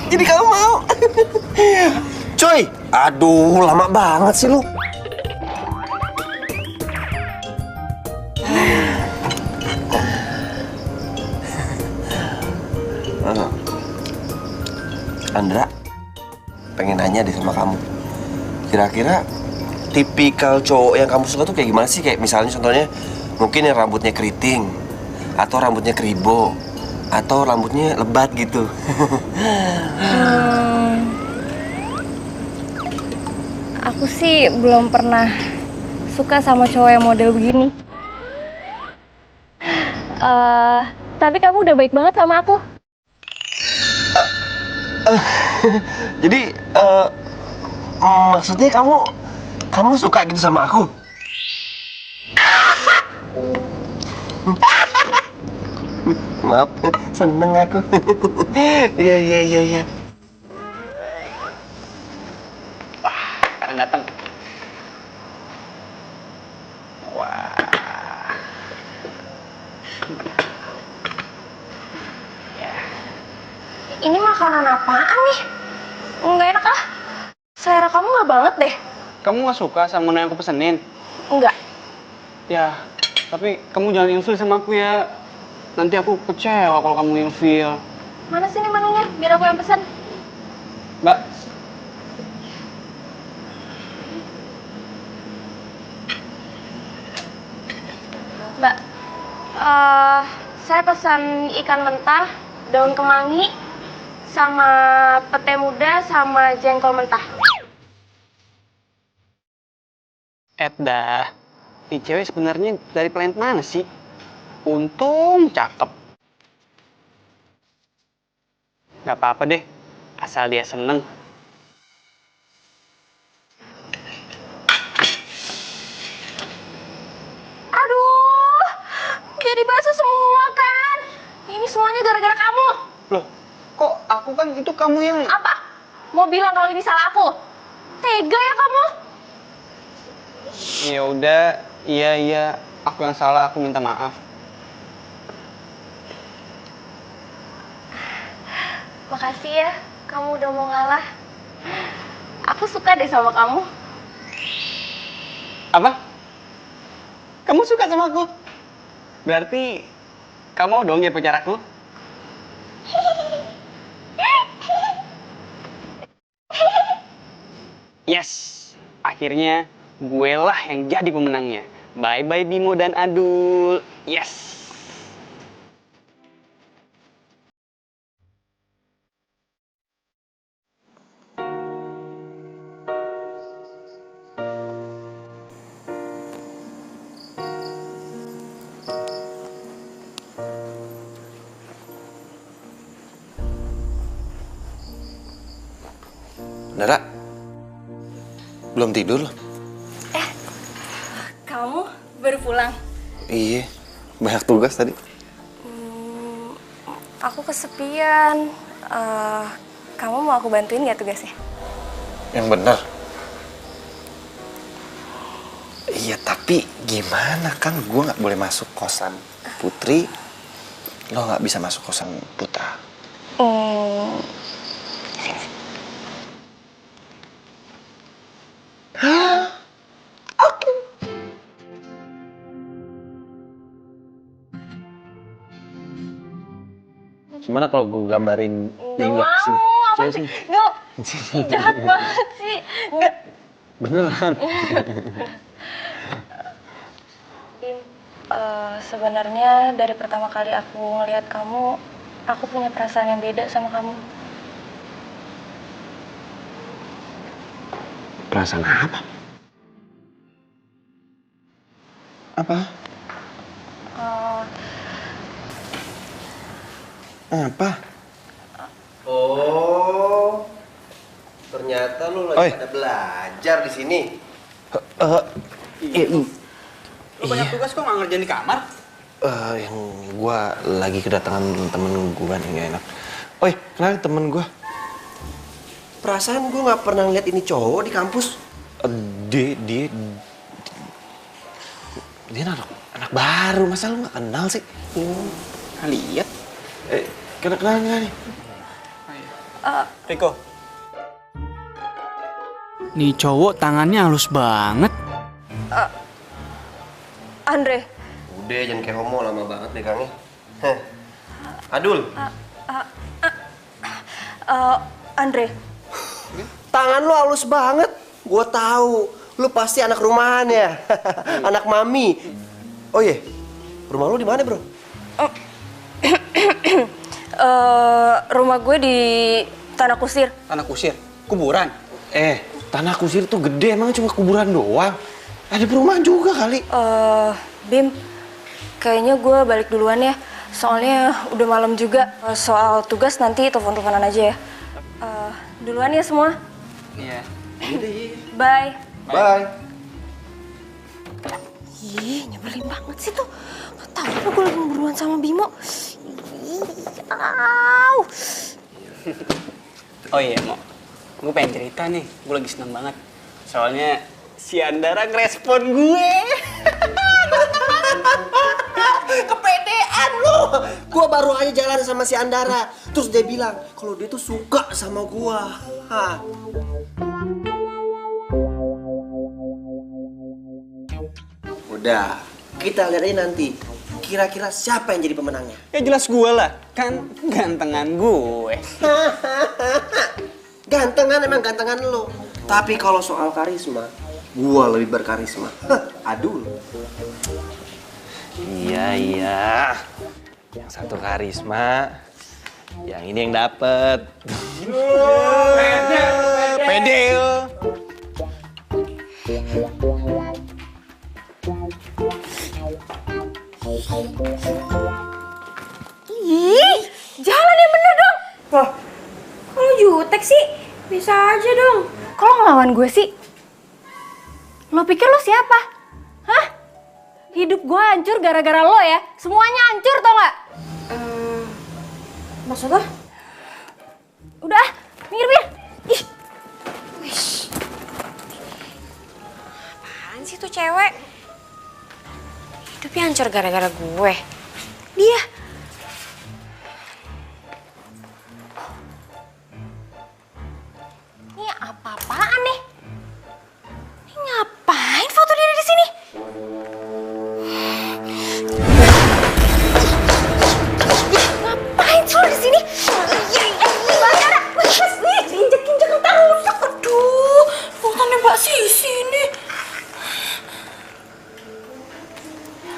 Jadi kamu mau? Coy, aduh lama banget sih lu. Andra, pengen nanya deh sama kamu. Kira-kira tipikal cowok yang kamu suka tuh kayak gimana sih? Kayak misalnya contohnya mungkin yang rambutnya keriting, atau rambutnya keribo, atau rambutnya lebat gitu. Aku sih belum pernah suka sama cowok yang model begini. Tapi kamu udah baik banget sama aku. Jadi, maksudnya kamu suka gitu sama aku? Maaf, seneng aku. Iya. Sekarang datang. Ini makanan apaan nih? Nggak enak ah. Selera kamu nggak banget deh. Kamu nggak suka sama menu yang aku pesenin? Enggak. Ya, tapi kamu jangan ilfil sama aku ya. Nanti aku kecewa kalau kamu ilfil. Mana sih nih menunya? Biar aku yang pesan. Mbak, Mbak, saya pesan ikan mentah, daun kemangi, sama pete muda, sama jengkol mentah. Edda, ini cewek sebenarnya dari planet mana sih? Untung cakep. Gak apa-apa deh, asal dia seneng. Aduh, jadi basah semua kan? Ini semuanya gara-gara kamu. Loh, kok aku kan itu kamu yang... Apa? Mau bilang kalau ini salah aku? Tega ya kamu? Ya udah, iya, aku yang salah, aku minta maaf. Makasih ya, kamu udah mau ngalah. Aku suka deh sama kamu. Apa? Kamu suka sama aku? Berarti kamu mau dong jadi pacar aku? Yes, akhirnya gue lah yang jadi pemenangnya. Bye-bye Bimo dan Adul. Yes. Dara, belum tidur loh? Kamu baru pulang? Iya, banyak tugas tadi. Aku kesepian. Kamu mau aku bantuin nggak tugasnya? Yang benar. Iya, tapi gimana kan gue nggak boleh masuk kosan Putri, lo nggak bisa masuk kosan Putra. Gimana kalau gue gambarin Nggak mau, apa sih? Nggak, jahat banget sih. Nggak. Beneran? Sebenarnya dari pertama kali aku ngelihat kamu, aku punya perasaan yang beda sama kamu. Perasaan apa? Apa? Apa? Oh, ternyata lu lagi ada belajar di sini. Lu banyak tugas kok nggak ngerjain di kamar? Yang gua lagi kedatangan temen gua nih, nggak enak. Oi, kenalin temen gua. Perasaan gue nggak pernah ngeliat ini cowok di kampus. Dia anak baru, masa lu nggak kenal sih? Lihat. Kenal nih. Riko. Nih cowok tangannya halus banget. Andre. Udah, jangan kayak homo, lama banget pegangnya. Adul. Andre. Tangan lu halus banget. Gue tahu. Lu pasti anak rumahan ya. Anak mami. Oh iya, rumah lu di mana, bro? Rumah gue di Tanah Kusir. Tanah Kusir? Kuburan? Tanah Kusir tuh gede, emang cuma kuburan doang. Ada perumahan juga kali. Bim, kayaknya gue balik duluan ya. Soalnya udah malam juga. Soal tugas nanti telepon-teleponan aja ya. Duluan ya semua. Iya. Bye. Bye. Ih, nyebelin banget sih tuh. Gak tau apa gue lagi berduaan sama Bimo. Au. Oh iya, Mo. Gue pengen cerita nih. Gue lagi seneng banget. Soalnya si Andara ngerespon gue. Kepedean lu. Gua baru aja jalan sama si Andara. Terus dia bilang kalau dia tuh suka sama gua. Udah, kita lihat aja nanti. Kira-kira siapa yang jadi pemenangnya? Ya jelas gue lah. Kan gantengan gue. Gantengan emang gantengan lo. Tapi kalau soal karisma, gua lebih berkarisma. Adul. Iya. Yang satu karisma, yang ini yang dapet. Pede. Ih, jalan yang bener dong. Loh, kalau jutek sih, bisa aja dong. Kalau ngelawan gue sih, lo pikir lo siapa? Hah? Hidup gue hancur gara-gara lo ya. Semuanya hancur tau gak? Maksudnya? Udah, minggir. Ih. Wish. Apaan sih tuh cewek? Hidupnya hancur gara-gara gue. Dia. Ini apa-apaan nih? Ini ngapain foto dia di sini? Ngapain sih lo di sini? Bandara, injek-injek ntar rusak. Aduh, fotonya Mbak Sisi ini.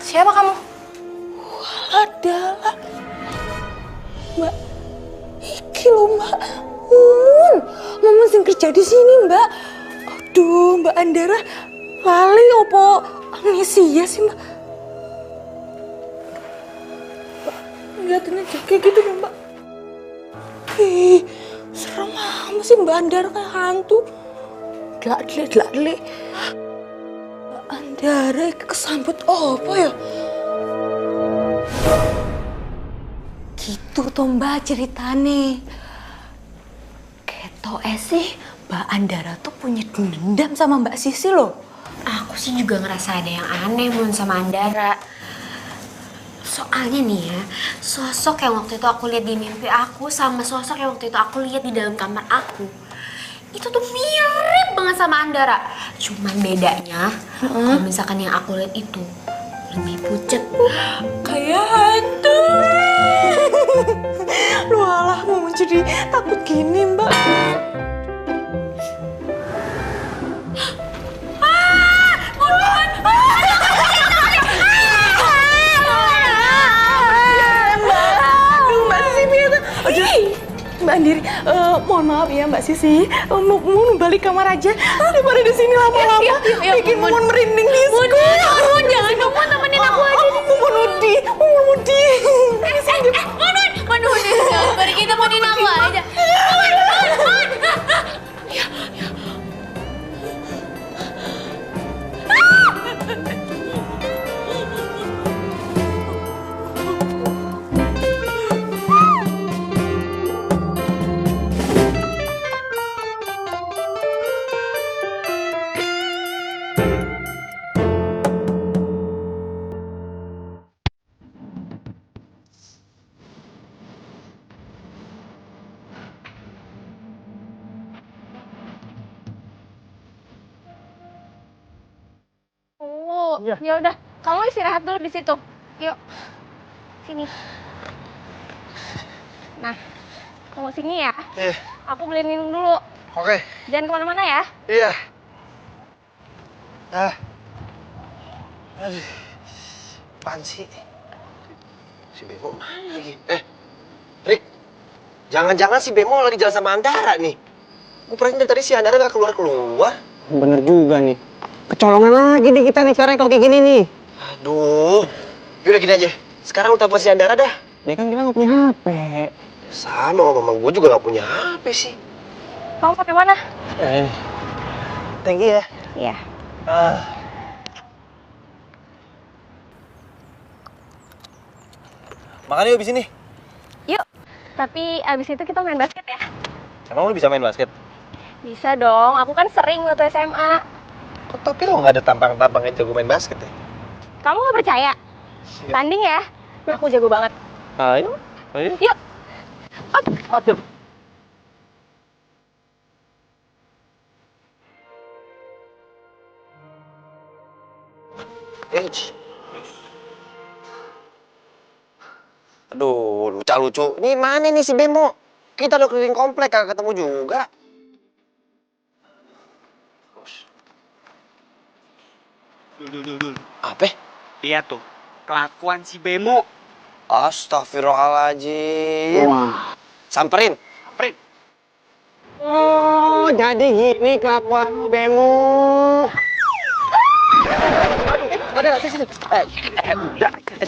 Siapa kamu? Adalah Mbak iki lho Mbak Mumun sing kerja di sini Mbak. Aduh Mbak Andara lali opo amnesia sih Mbak. Ngeliatin aja kayak gitu dong Mbak. Ih serem amat sih Mbak Andara kayak hantu. Delak-delek. Mbak Andara kesambut apa ya? Gitu toh Mbak ceritane. Ketoke sih Mbak Andara tuh punya dendam sama Mbak Sisi loh. Aku sih juga ngerasa ada yang aneh Mun sama Andara. Soalnya nih ya, sosok yang waktu itu aku lihat di mimpi aku sama sosok yang waktu itu aku lihat di dalam kamar aku, itu tuh mirip banget sama Andara. Cuman bedanya, kalau misalkan yang aku lihat itu lebih pucet. Kayak hantu. Lu alah mau jadi takut gini Mbak. Mbak Andiri, mohon maaf ya Mbak Sisi, mau balik kamar aja daripada di sini lama-lama bikin Mumun merinding di sekolah. Mun, jangan Mun temenin aku aja. Mumun Udi. Mun, bari kita temenin aku aja. Mun. tahu. Iya. Ya udah, kamu istirahat dulu di situ. Yuk. Sini. Nah, tunggu sini ya. Iya. Aku beliin minum dulu. Oke. Jangan kemana-mana ya. Iya. Aduh. Apaan sih? Si Bemo mana lagi? Rick. Jangan-jangan si Bemo lagi jalan sama Andara nih. Gue perhatiin dari tadi si Andara gak keluar-keluar. Bener juga nih. Kecolongan lagi nih kita nih sekarang kalau kayak gini nih. Aduh. Yaudah gini aja. Sekarang lu telepon si Andara dah. Dia kan bilang gak punya HP. Sama, mama gue juga gak punya HP sih. Kamu pakai mana? Thank you ya. Iya. Makan yuk abis ini. Yuk. Tapi abis itu kita main basket ya. Emang lu bisa main basket? Bisa dong. Aku kan sering waktu SMA. Tapi lo gak ada tampang-tampangnya jago main basket ya? Kamu nggak percaya? Tanding ya. Aku jago banget. Ayo. Ayo. Yuk. Aduh. Aduh, lucu-lucu. Ini mana nih si Bemo? Kita udah keliling komplek, kagak ketemu juga. Dul. Apa? Lihat tuh, kelakuan si Bemo. Astagfirullahaladzim. Wah. Samperin. Oh, jadi gini kelakuan Bemo. Udah, sini.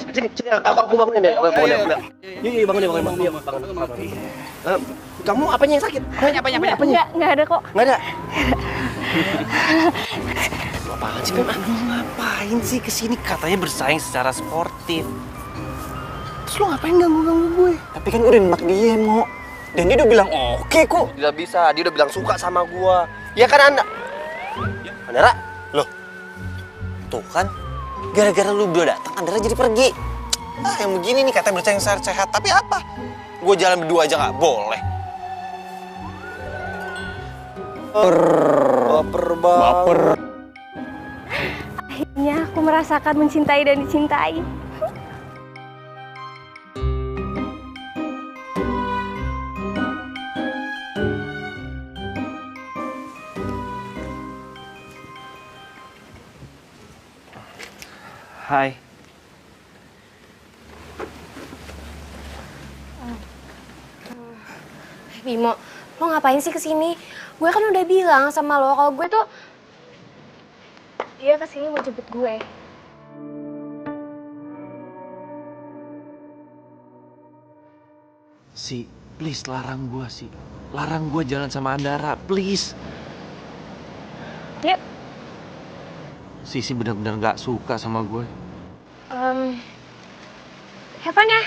Sini, aku bangunin deh. Bangunin. Iya, bangunin. Kamu apanya yang sakit? Apanya? Nggak ada kok. Nggak ada. Apaan sih, Bem? Ngapain sih kesini? Katanya bersaing secara sportif. Terus lo ngapain ganggu-ganggu gue? Tapi kan udah nembak dia, Mo. Dan dia udah bilang oke kok. Tidak bisa, dia udah bilang suka sama gua. Ya kan, Andara? Loh, tuh kan, gara-gara lu berdua datang, Andara jadi pergi. Ah, yang begini nih katanya bersaing sehat, tapi apa? Gue jalan berdua aja nggak boleh. Baper. Akhirnya aku merasakan mencintai dan dicintai. Hai. Bimo, lo ngapain sih kesini? Gue kan udah bilang sama lo kalau gue tuh Dia kesini mau jemput gue. Si, please larang gue sih. Larang gue jalan sama Andara, please. Yuk. Sisi benar-benar gak suka sama gue. Have fun ya.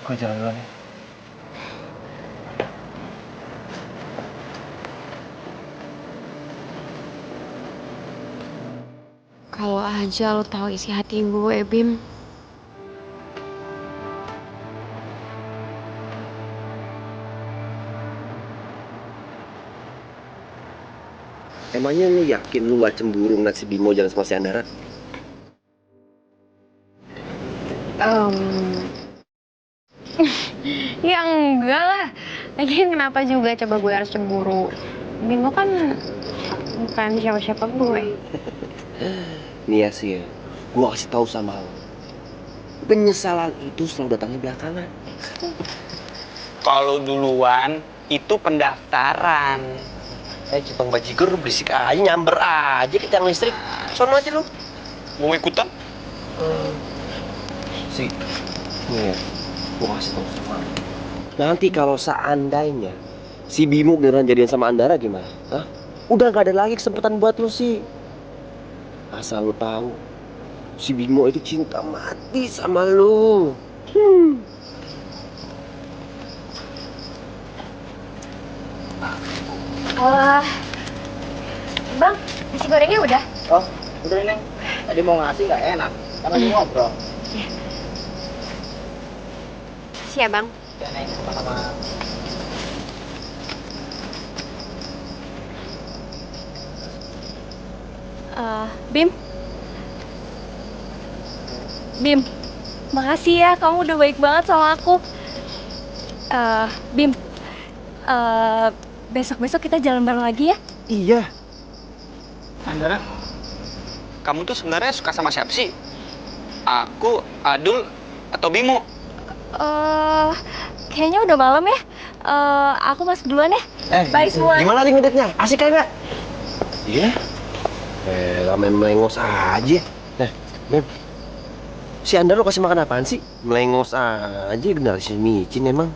Gue jalan duluan ya. kalau aja lo tahu isi hati gue, Bim. Emangnya lu yakin lu gak cemburu ngeliat si Bimo jalan sama si Andara? Ya enggak lah. Lagian kenapa juga coba gue harus cemburu? Bimo kan bukan siapa-siapa gue. Nih ya sih ya, gue kasih tahu sama lo. Penyesalan itu selalu datangnya belakangan. Kalau duluan, itu pendaftaran. Jepang bajigur berisik aja, nyamber aja ke tiang listrik. Sono aja lu. Mau ikutan? Si, nih ya, gue kasih tahu sama lo. Nanti kalau seandainya si Bimo beneran jadian sama Andara gimana? Hah? Udah gak ada lagi kesempatan buat lu sih. Asal lu tahu, si Bimo itu cinta mati sama lu. Bang, nasi gorengnya udah? Oh, udah Neng. Tadi mau ngasih gak enak. Karena lagi ngobrol. Siap, Bang. Ya Neng, sama-sama. Bim. Bim, makasih ya kamu udah baik banget sama aku. Bim, besok-besok kita jalan bareng lagi ya? Iya. Andara, kamu tuh sebenarnya suka sama siapa sih? Aku, Adul, atau Bimo? Kayaknya udah malam ya. Aku masuk duluan ya. Bye semua. Gimana nih ngeditnya? Asik kagak? Iya. Main melengos aja. Beb. Si Anda lo kasih makan apaan sih? Melengos aja, generalis micin emang.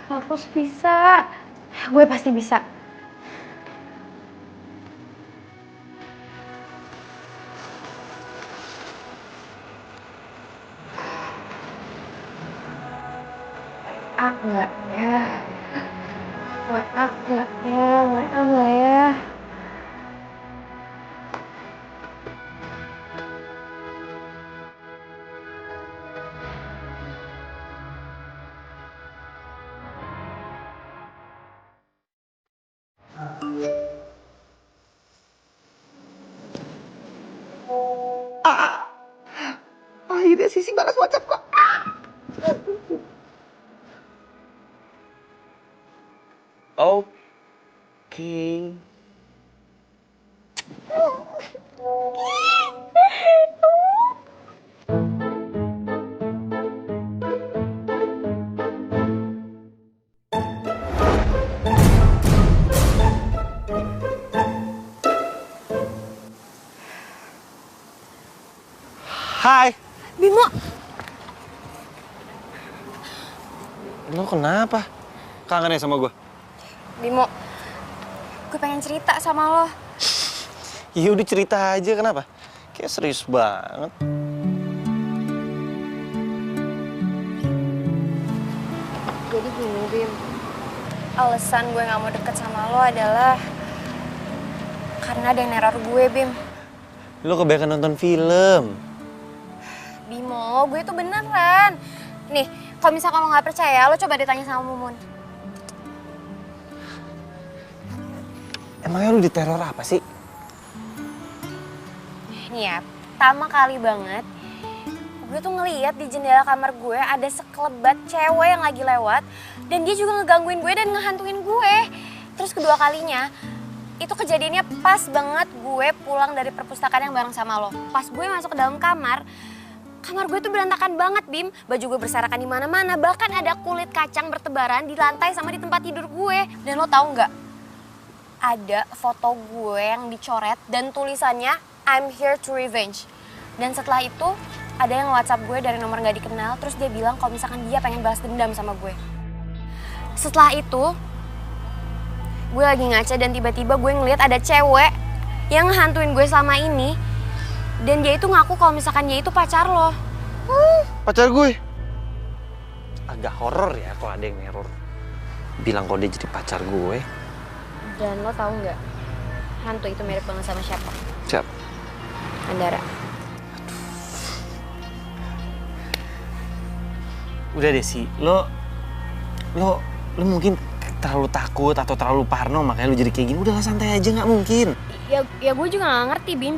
Harus bisa. Gue pasti bisa. Enggak ya. Enggak ya. Akhirnya Sisi balas WhatsApp kok. Oke. Hai. Bimo, Lo kenapa? Kangen ya sama gue? Bimo, gue pengen cerita sama lo. Ya udah cerita aja, kenapa? Kayak serius banget. Jadi gini, Bim. Alasan gue gak mau deket sama lo adalah karena ada yang neror gue, Bim. Lo kebanyakan nonton film. Bimo, gue tuh beneran. Nih, kalau misalkan lo gak percaya, lo coba ditanya sama Mumun. Emangnya lo diteror apa sih? Nih ya, pertama kali banget, gue tuh ngeliat di jendela kamar gue ada sekelebat cewek yang lagi lewat. Dan dia juga ngegangguin gue dan ngehantuin gue. Terus kedua kalinya, itu kejadiannya pas banget gue pulang dari perpustakaan yang bareng sama lo. Pas gue masuk ke dalam kamar gue tuh berantakan banget, Bim. Baju gue berserakan di mana-mana, bahkan ada kulit kacang bertebaran di lantai sama di tempat tidur gue. Dan lo tahu nggak? Ada foto gue yang dicoret dan tulisannya I'm here to revenge. Dan setelah itu ada yang WhatsApp gue dari nomor nggak dikenal, terus dia bilang kalau misalkan dia pengen balas dendam sama gue. Setelah itu gue lagi ngaca dan tiba-tiba gue ngeliat ada cewek yang ngehantuin gue selama ini. Dan dia itu ngaku kalau misalkan dia itu pacar lo. Pacar gue? Agak horor ya kalau ada yang neror. Bilang kalau dia jadi pacar gue. Dan lo tahu nggak, hantu itu mirip banget sama siapa? Siapa? Andara. Udah deh sih, lo mungkin terlalu takut atau terlalu parno makanya lo jadi kayak gini. Udahlah santai aja, nggak mungkin. Ya gue juga nggak ngerti, Bim.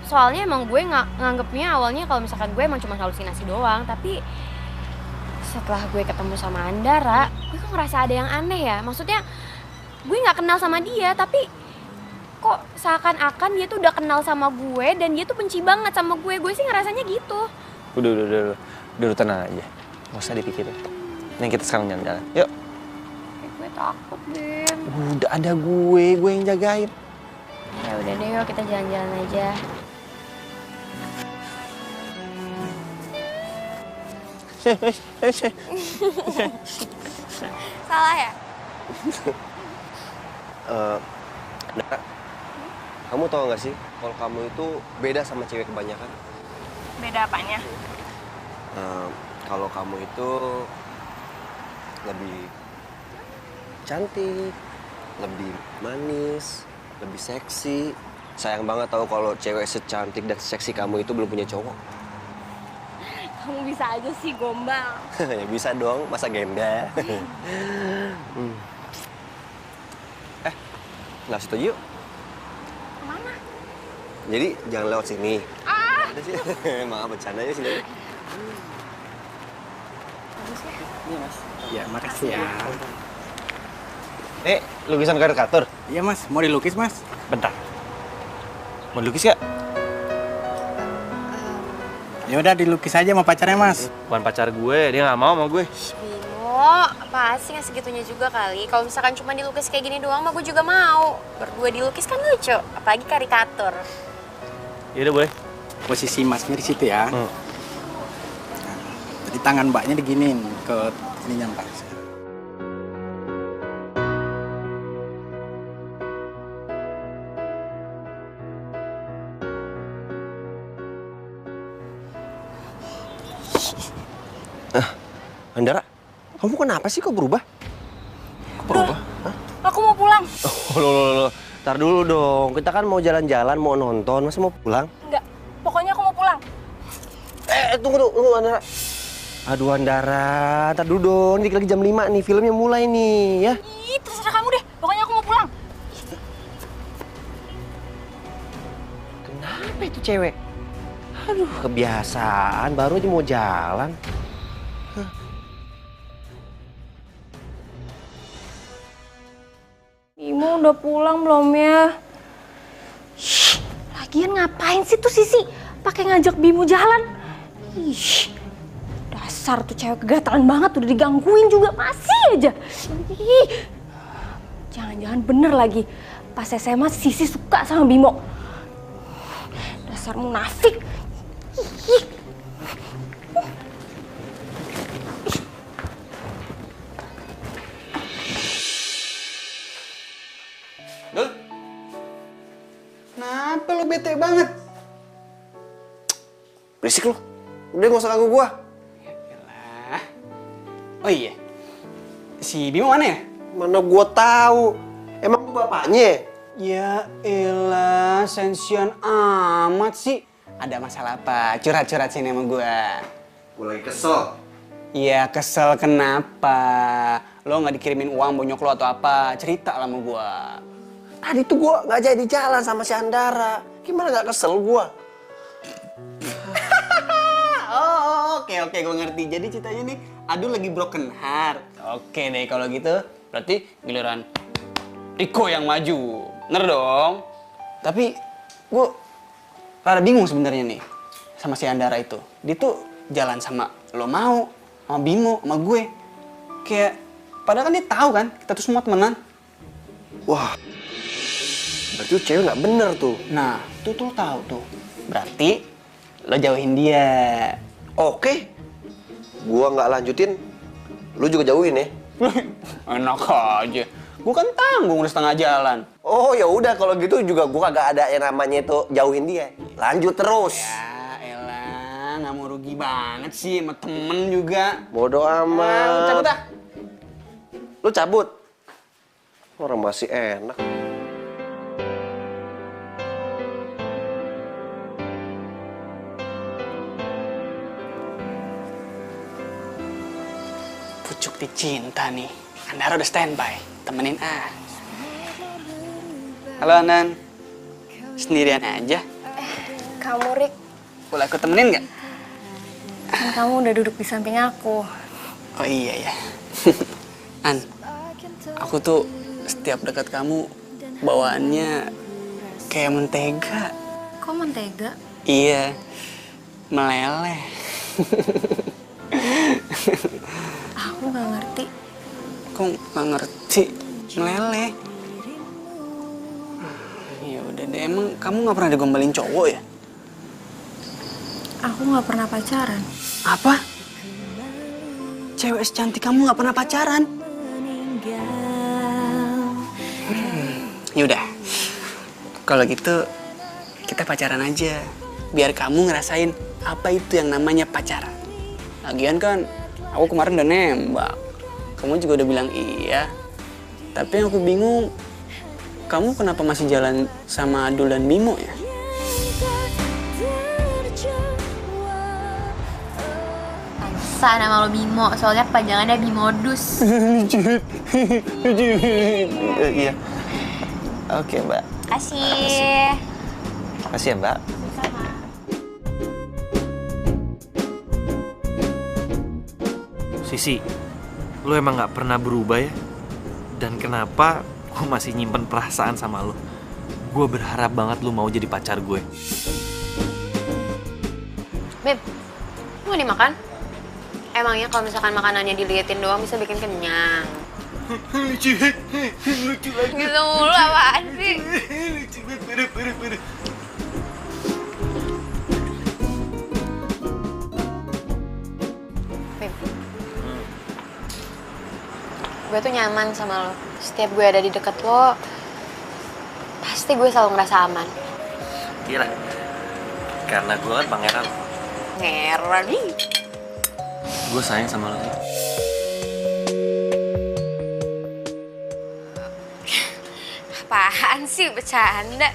Soalnya emang gue nganggepnya awalnya kalau misalkan gue emang cuma halusinasi doang. Tapi setelah gue ketemu sama Andara, gue kok ngerasa ada yang aneh ya. Maksudnya gue nggak kenal sama dia, tapi kok seakan-akan dia tuh udah kenal sama gue dan dia tuh benci banget sama gue. Gue sih ngerasanya gitu. Udah tenang aja. Nggak usah dipikirin. Nih kita sekarang jalan-jalan. Yuk. Gue takut, Bim. Udah ada gue yang jagain. Ya udah deh, yuk kita jalan-jalan aja. Salah ya? Nah, kamu tahu nggak sih kalau kamu itu beda sama cewek kebanyakan? Beda apanya? Kalau kamu itu lebih cantik, lebih manis, lebih seksi. Sayang banget tahu kalau cewek secantik dan seksi kamu itu belum punya cowok. Kamu bisa aja sih gombal. Ya bisa dong, masa gembel. Lah situ yuk. Kemana? Jadi jangan lewat sini. Ah! Ada sih. Maaf bercanda ya sini. Bagus ya? Iya mas. Ya makasih ya. Lukisan karikatur. Iya mas, mau dilukis mas? Bentar. Mau lukis gak? Ya udah dilukis aja sama pacarnya mas. Bukan pacar gue, dia gak mau sama gue. Bimo, apa sih nggak segitunya juga kali? Kalau misalkan cuma dilukis kayak gini doang mah gue juga mau. Berdua dilukis kan lucu, apalagi karikatur. Yaudah boleh. Posisi masnya di situ ya. Nah, jadi tangan mbaknya diginiin ke ininya mbak. Andara, kamu kenapa sih kok berubah? Berubah? Aku mau pulang. Oh, loh. Ntar dulu dong, kita kan mau jalan-jalan, mau nonton, masa mau pulang? Enggak, pokoknya aku mau pulang. Tunggu Andara. Aduh Andara, ntar dulu dong, dikit lagi jam 5 nih, filmnya mulai nih ya. Ih, terserah kamu deh, pokoknya aku mau pulang. Kenapa itu cewek? Aduh, kebiasaan, baru aja mau jalan. Bimo udah pulang belum ya? Shh, lagian ngapain sih tuh Sisi pakai ngajak Bimo jalan? Ih, dasar tuh cewek kegatalan banget, udah digangguin juga masih aja. Ih, jangan-jangan bener lagi pas SMA Sisi suka sama Bimo. Dasar munafik. Ih. Dul, kenapa lo bete banget? Berisik lu, udah gak usah ganggu gua. Yalah. Oh iya, si Bimo mana ya? Mana gua tahu, emang gua bapaknya? Ya elah, sensian amat sih. Ada masalah apa? Curhat-curhat sini sama gua. Gua lagi kesel. Iya, kesel kenapa? Lo nggak dikirimin uang bonyok lo atau apa? Cerita lah sama gua. Tadi tuh gua nggak jadi jalan sama si Andara. Gimana nggak kesel gua? Oke, gue ngerti. Jadi ceritanya nih, Adu lagi broken heart. Oke deh, kalau gitu berarti giliran Riko yang maju. Bener dong? Tapi gue rada bingung sebenarnya nih sama si Andara itu. Dia tuh jalan sama lo mau, sama Bimo, sama gue. Kayak, padahal kan dia tahu kan kita tuh semua temenan. Wah, berarti tuh cewek nggak bener tuh. Nah, tuh lo tahu tuh. Berarti lo jauhin dia. Oke, gua nggak lanjutin, lu juga jauhin ya. Enak aja. Gue kan tanggung udah setengah jalan. Oh ya udah kalau gitu juga gua kagak ada yang namanya itu jauhin dia. Lanjut terus. Ya elah, nggak mau rugi banget sih sama temen juga. Bodoh amat. Lu cabut ah. Lu cabut. Orang masih enak. Pucuk dicinta nih. Andara udah standby. Temenin ah. Halo Anan. Sendirian aja? Kamu, Rik, Boleh aku temenin nggak? kan kamu udah duduk di samping aku. Oh iya ya. An, aku tuh setiap dekat kamu bawaannya kayak mentega. Kok mentega? Iya, meleleh. Aku nggak ngerti. Kok nggak ngerti? Meleleh. Ya udah deh, emang kamu nggak pernah digombalin cowok ya? Aku nggak pernah pacaran. Apa? Cewek secantik kamu nggak pernah pacaran? Yaudah, kalau gitu kita pacaran aja. Biar kamu ngerasain apa itu yang namanya pacaran. Lagian kan aku kemarin udah nembak. Kamu juga udah bilang iya. Tapi yang aku bingung, kamu kenapa masih jalan sama Adul dan Bimo ya? bisa nama lo Bimo, soalnya kepanjangannya Bimodus. Iya. Oke, Mbak. Kasih. Makasih ya, Mbak. Sisi, lu emang gak pernah berubah ya? Dan kenapa gue masih nyimpen perasaan sama lu? Gue berharap banget lu mau jadi pacar gue. Beb, mau dimakan? Emangnya kalau misalkan makanannya diliatin doang bisa bikin kenyang? Lucu lagi. Gitu mulu apaan sih? Lucu banget, parah. Beb, gue tuh nyaman sama lo. Setiap gue ada di deket lo, pasti gue selalu ngerasa aman. Kira, karena gue kan pangeran. Ngeran nih. Gue sayang sama lo. Apaan sih, bercanda.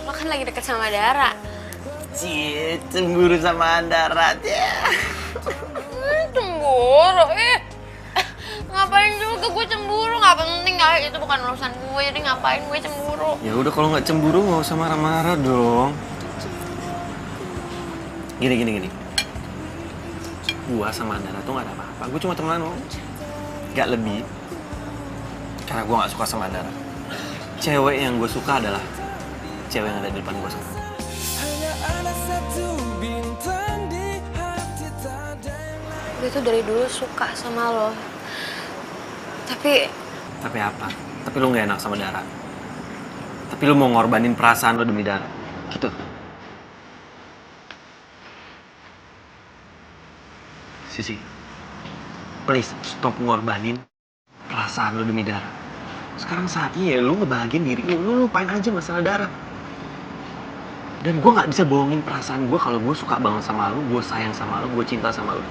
Lo kan lagi deket sama Dara. Cie, cemburu sama Andara. Cemburu, ngapain juga gue cemburu, nggak penting kali, itu bukan urusan gue, jadi ngapain gue cemburu. Ya udah kalau nggak cemburu nggak usah marah-marah dong. Gini. Gua sama Andara tuh nggak ada apa-apa. Gue cuma temenan lo, nggak lebih. Karena gue nggak suka sama Andara. Cewek yang gue suka adalah cewek yang ada di depan gue sekarang. Gue tuh dari dulu suka sama lo. Tapi apa? Tapi lu nggak enak sama Dara. Tapi lu mau ngorbanin perasaan lu demi Dara. Gitu. Sisi, please stop ngorbanin perasaan lu demi Dara. Sekarang saatnya ya lu ngebahagiain diri lu lupain aja masalah Dara. Dan gue nggak bisa bohongin perasaan gue kalau gue suka banget sama lu, gue sayang sama lu, gue cinta sama lu.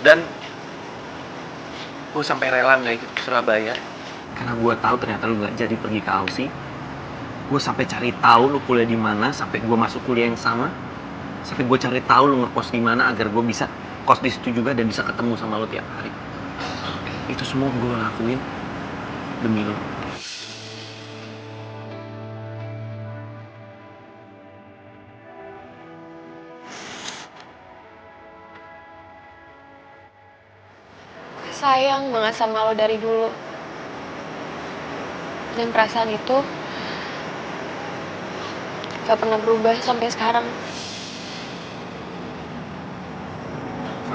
Dan gue sampai rela nggak ikut ke Surabaya karena gue tahu ternyata lu nggak jadi pergi ke Aussie. Gue sampai cari tahu lu kuliah di mana, sampai gue masuk kuliah yang sama, sampai gue cari tahu lu ngekos di mana agar gue bisa kos di situ juga dan bisa ketemu sama lu tiap hari. Itu semua gue lakuin demi lu. sayang banget sama lo dari dulu. Dan perasaan itu gak pernah berubah sampai sekarang.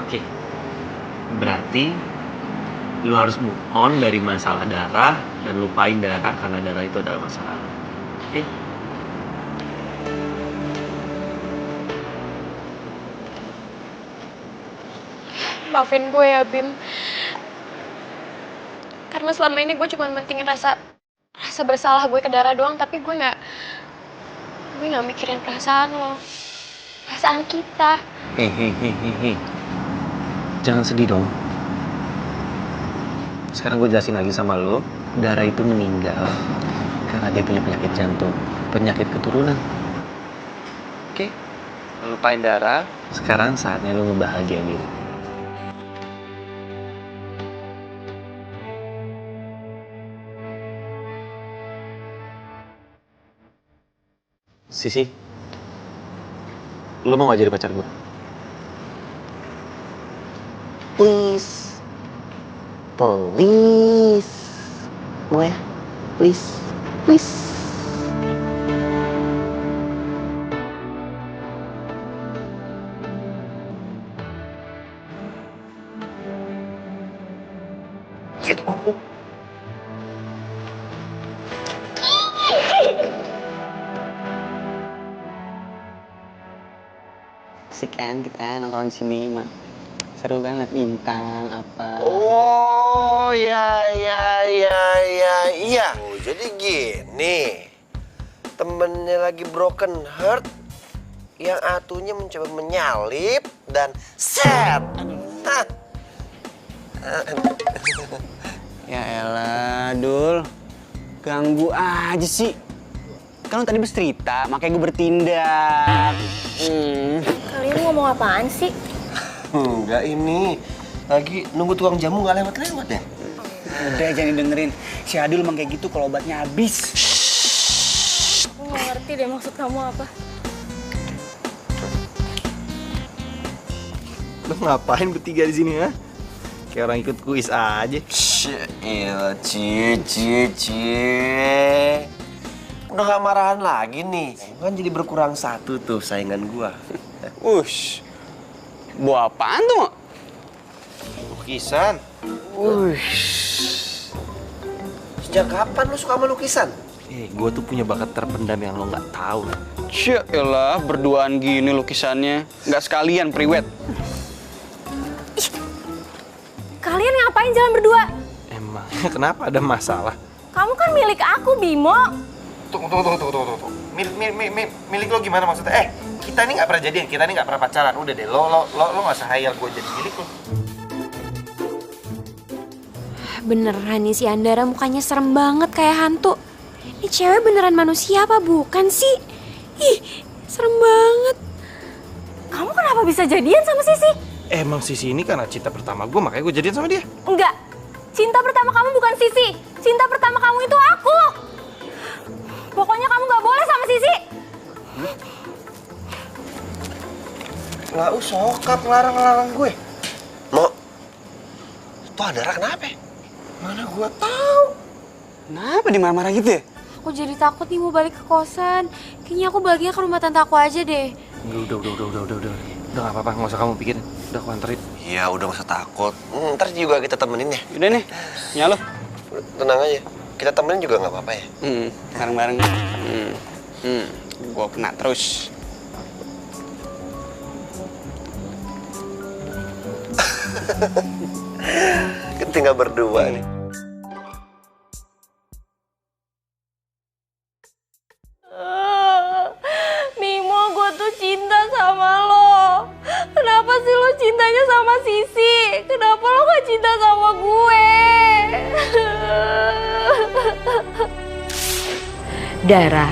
Oke. Berarti lu harus move on dari masalah Dara dan lupain Dara karena Dara itu adalah masalah. Oke? Maafin gue ya, Bim. Karena selama ini gue cuma mentingin rasa bersalah gue ke Dara doang, tapi gue nggak mikirin perasaan lo, perasaan kita. Hei. Jangan sedih dong. Sekarang gue jelasin lagi sama lo, Dara itu meninggal karena dia punya penyakit jantung, penyakit keturunan. Oke? Lo lupain Dara, sekarang saatnya lo ngebahagiain diri. Sisi, lo mau gak jadi pacar gue? Please. Mau ya? Please. Gitu. Asik kan kita nongkrong sini, mah seru banget, bintang apa. Oh, ya. Oh, jadi gini. Temennya lagi broken heart, yang atunya mencoba menyalip dan set. Hah. Ya elah, Dul. Ganggu aja sih. Kan lu tadi bercerita, makanya gue bertindak. Kalian ngomong apaan sih? Enggak ini. Lagi nunggu tukang jamu nggak lewat-lewat ya? Udah jangan dengerin. Si Adul emang kayak gitu kalau obatnya habis. Aku nggak ngerti deh maksud kamu apa. Lo ngapain bertiga di sini, ha? Kayak orang ikut kuis aja. Iya, Udah gak marahan lagi nih. Kan jadi berkurang satu tuh saingan gua. Ush. Buah apaan tuh, Mak? Lukisan. Sejak kapan lu suka sama lukisan? Gue tuh punya bakat terpendam yang lo nggak tahu. Yaelah, berduaan gini lukisannya. Nggak sekalian priwet. Kalian ngapain jalan berdua? Emang kenapa ada masalah? Kamu kan milik aku, Bimo. Tunggu. Milik lo gimana maksudnya? Kita ini nggak pernah jadian, kita ini nggak pernah pacaran. Udah deh, lo nggak usah hayal gue jadi milik lo. Beneran nih si Andara mukanya serem banget kayak hantu. Ini cewek beneran manusia apa bukan sih? Ih, serem banget. Kamu kenapa bisa jadian sama Sisi? Emang Sisi ini karena cinta pertama gue, makanya gue jadian sama dia. Enggak. Cinta pertama kamu bukan Sisi. Cinta pertama kamu itu aku. Pokoknya kamu nggak boleh sama Sisi. Nggak usah sokap ngelarang gue. Mo, tuh Andara kenapa? Mana gua tahu. Kenapa dimarah-marah gitu ya? Aku jadi takut nih mau balik ke kosan. Kayaknya aku baliknya ke rumah tante aku aja deh. Udah nggak apa-apa, nggak usah kamu pikirin. Udah aku anterin. Iya, udah gak usah takut. Ntar juga kita temenin ya. Udah nih, nyalo. Tenang aja. Kita temenin juga nggak apa-apa ya. Bareng-bareng. Gua kena terus. Kita tinggal berdua nih. Mimo, gue tuh cinta sama lo. Kenapa sih lo cintanya sama Sisi? Kenapa lo gak cinta sama gue? Dara,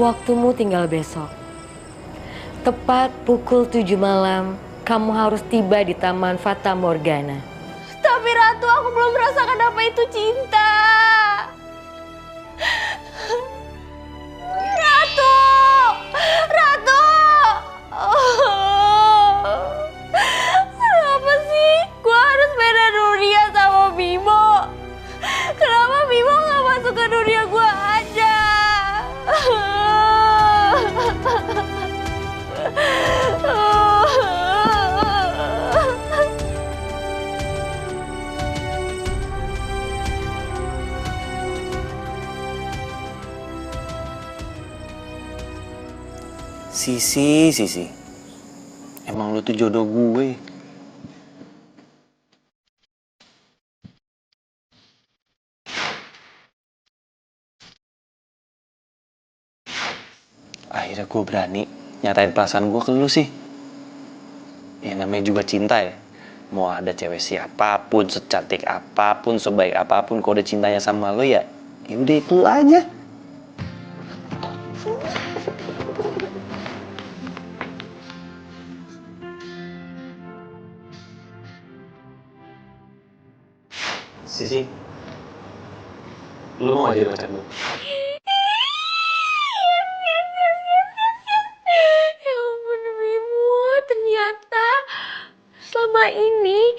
waktumu tinggal besok. Tepat pukul 7 malam, kamu harus tiba di Taman Fata Morgana. Tapi Ratu, aku belum merasakan apa itu cinta. Ratu! Kenapa sih gue harus beda dunia sama Bimo? Kenapa Bimo gak masuk ke dunia gue aja? Sisi. Emang lu tuh jodoh gue. Akhirnya gue berani nyatain perasaan gue ke lu sih. Ya namanya juga cinta ya. Mau ada cewek siapapun, secantik apapun, sebaik apapun, kalau udah cintanya sama lo ya udah itu aja. Sisi, lu mau jadi pacar gue? Ya ampun Bimo, ternyata selama ini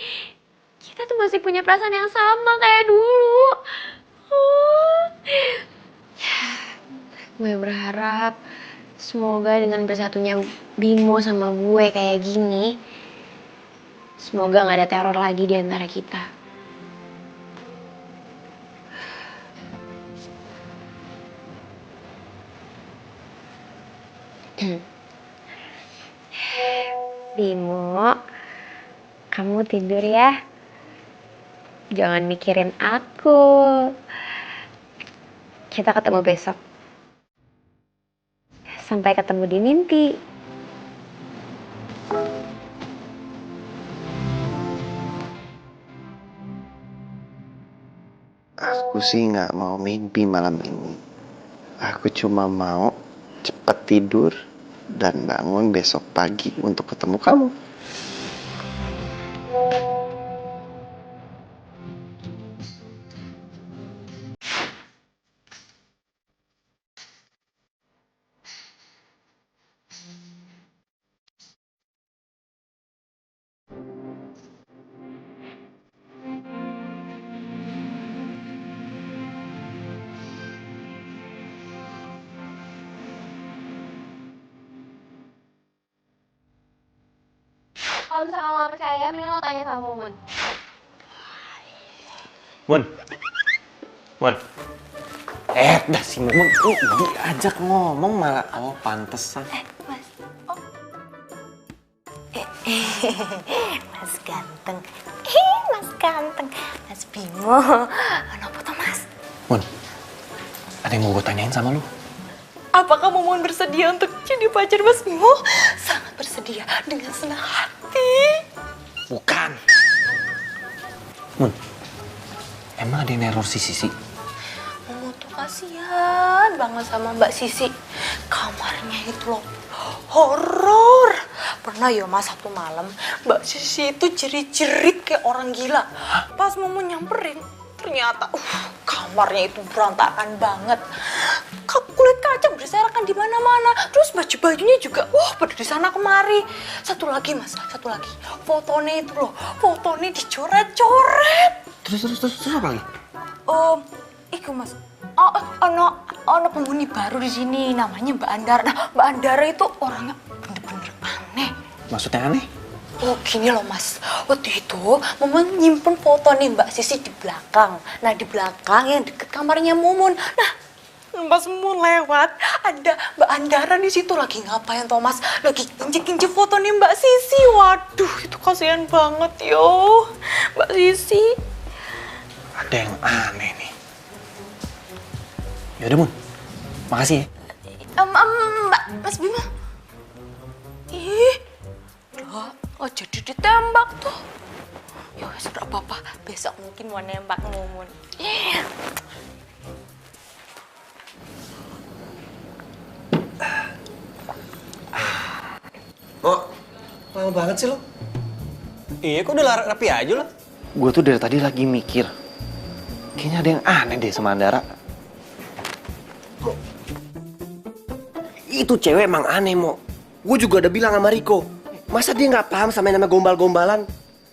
kita tuh masih punya perasaan yang sama kayak dulu. Gue berharap semoga dengan bersatunya Bimo sama gue kayak gini, semoga gak ada teror lagi di antara kita. Bimo, kamu tidur ya. Jangan mikirin aku. Kita ketemu besok. Sampai ketemu di mimpi. Aku sih nggak mau mimpi malam ini. Aku cuma mau cepat tidur dan bangun besok pagi untuk ketemu kamu. Kalau misalkan lo gak percaya, mending lo tanya sama Mumun. Mun. Dah si Mumun diajak ngomong malah. Oh, pantesan. Mas. Oh. Mas ganteng. Mas ganteng. Mas Bimo. Kenapa tuh, Mas? Mun, ada yang mau gue tanyain sama lu. Apakah Mumun bersedia untuk jadi pacar Mas Bimo? Sangat bersedia dengan senang hati. Bukan. Mun, emang ada yang neror si Sisi? Mumun tuh kasihan banget sama Mbak Sisi. Kamarnya itu loh horor. Pernah ya Mas, satu malam Mbak Sisi itu jerit-jerit kayak orang gila. Pas Mumun nyamperin, ternyata kamarnya itu berantakan banget. Kulit kaca berserakan di mana-mana. Terus baju-bajunya juga pada di sana kemari. Satu lagi Mas, satu lagi. Fotonya itu loh, fotonya dicoret-coret. Terus apa lagi? Iku Mas. Ono penghuni baru di sini namanya Mbak Andara. Nah, Mbak Andara itu orangnya bener-bener aneh. Maksudnya aneh? Oh gini loh Mas, waktu itu Mumun nyimpen foto nih Mbak Sisi di belakang. Nah di belakang yang deket kamarnya Mumun. Nah pas Mumun lewat, ada Mbak Andara di situ lagi ngapain Thomas? Lagi injek-injek foto nih Mbak Sisi. Waduh itu kasihan banget yo Mbak Sisi. Ada yang aneh nih. Yaudah Mun, makasih ya. Mbak, Mas Bima. Oh jadi ditembak tuh. Ya wes udah apa-apa, besok mungkin mau nembak Mumun. Oh, lama banget sih lo. Iya, kok udah rapi aja lo? Gue tuh dari tadi lagi mikir, kayaknya ada yang aneh deh sama Andara. Itu cewek emang aneh, Mo. Gue juga udah bilang sama Riko. Masa dia nggak paham sama yang namanya gombal-gombalan?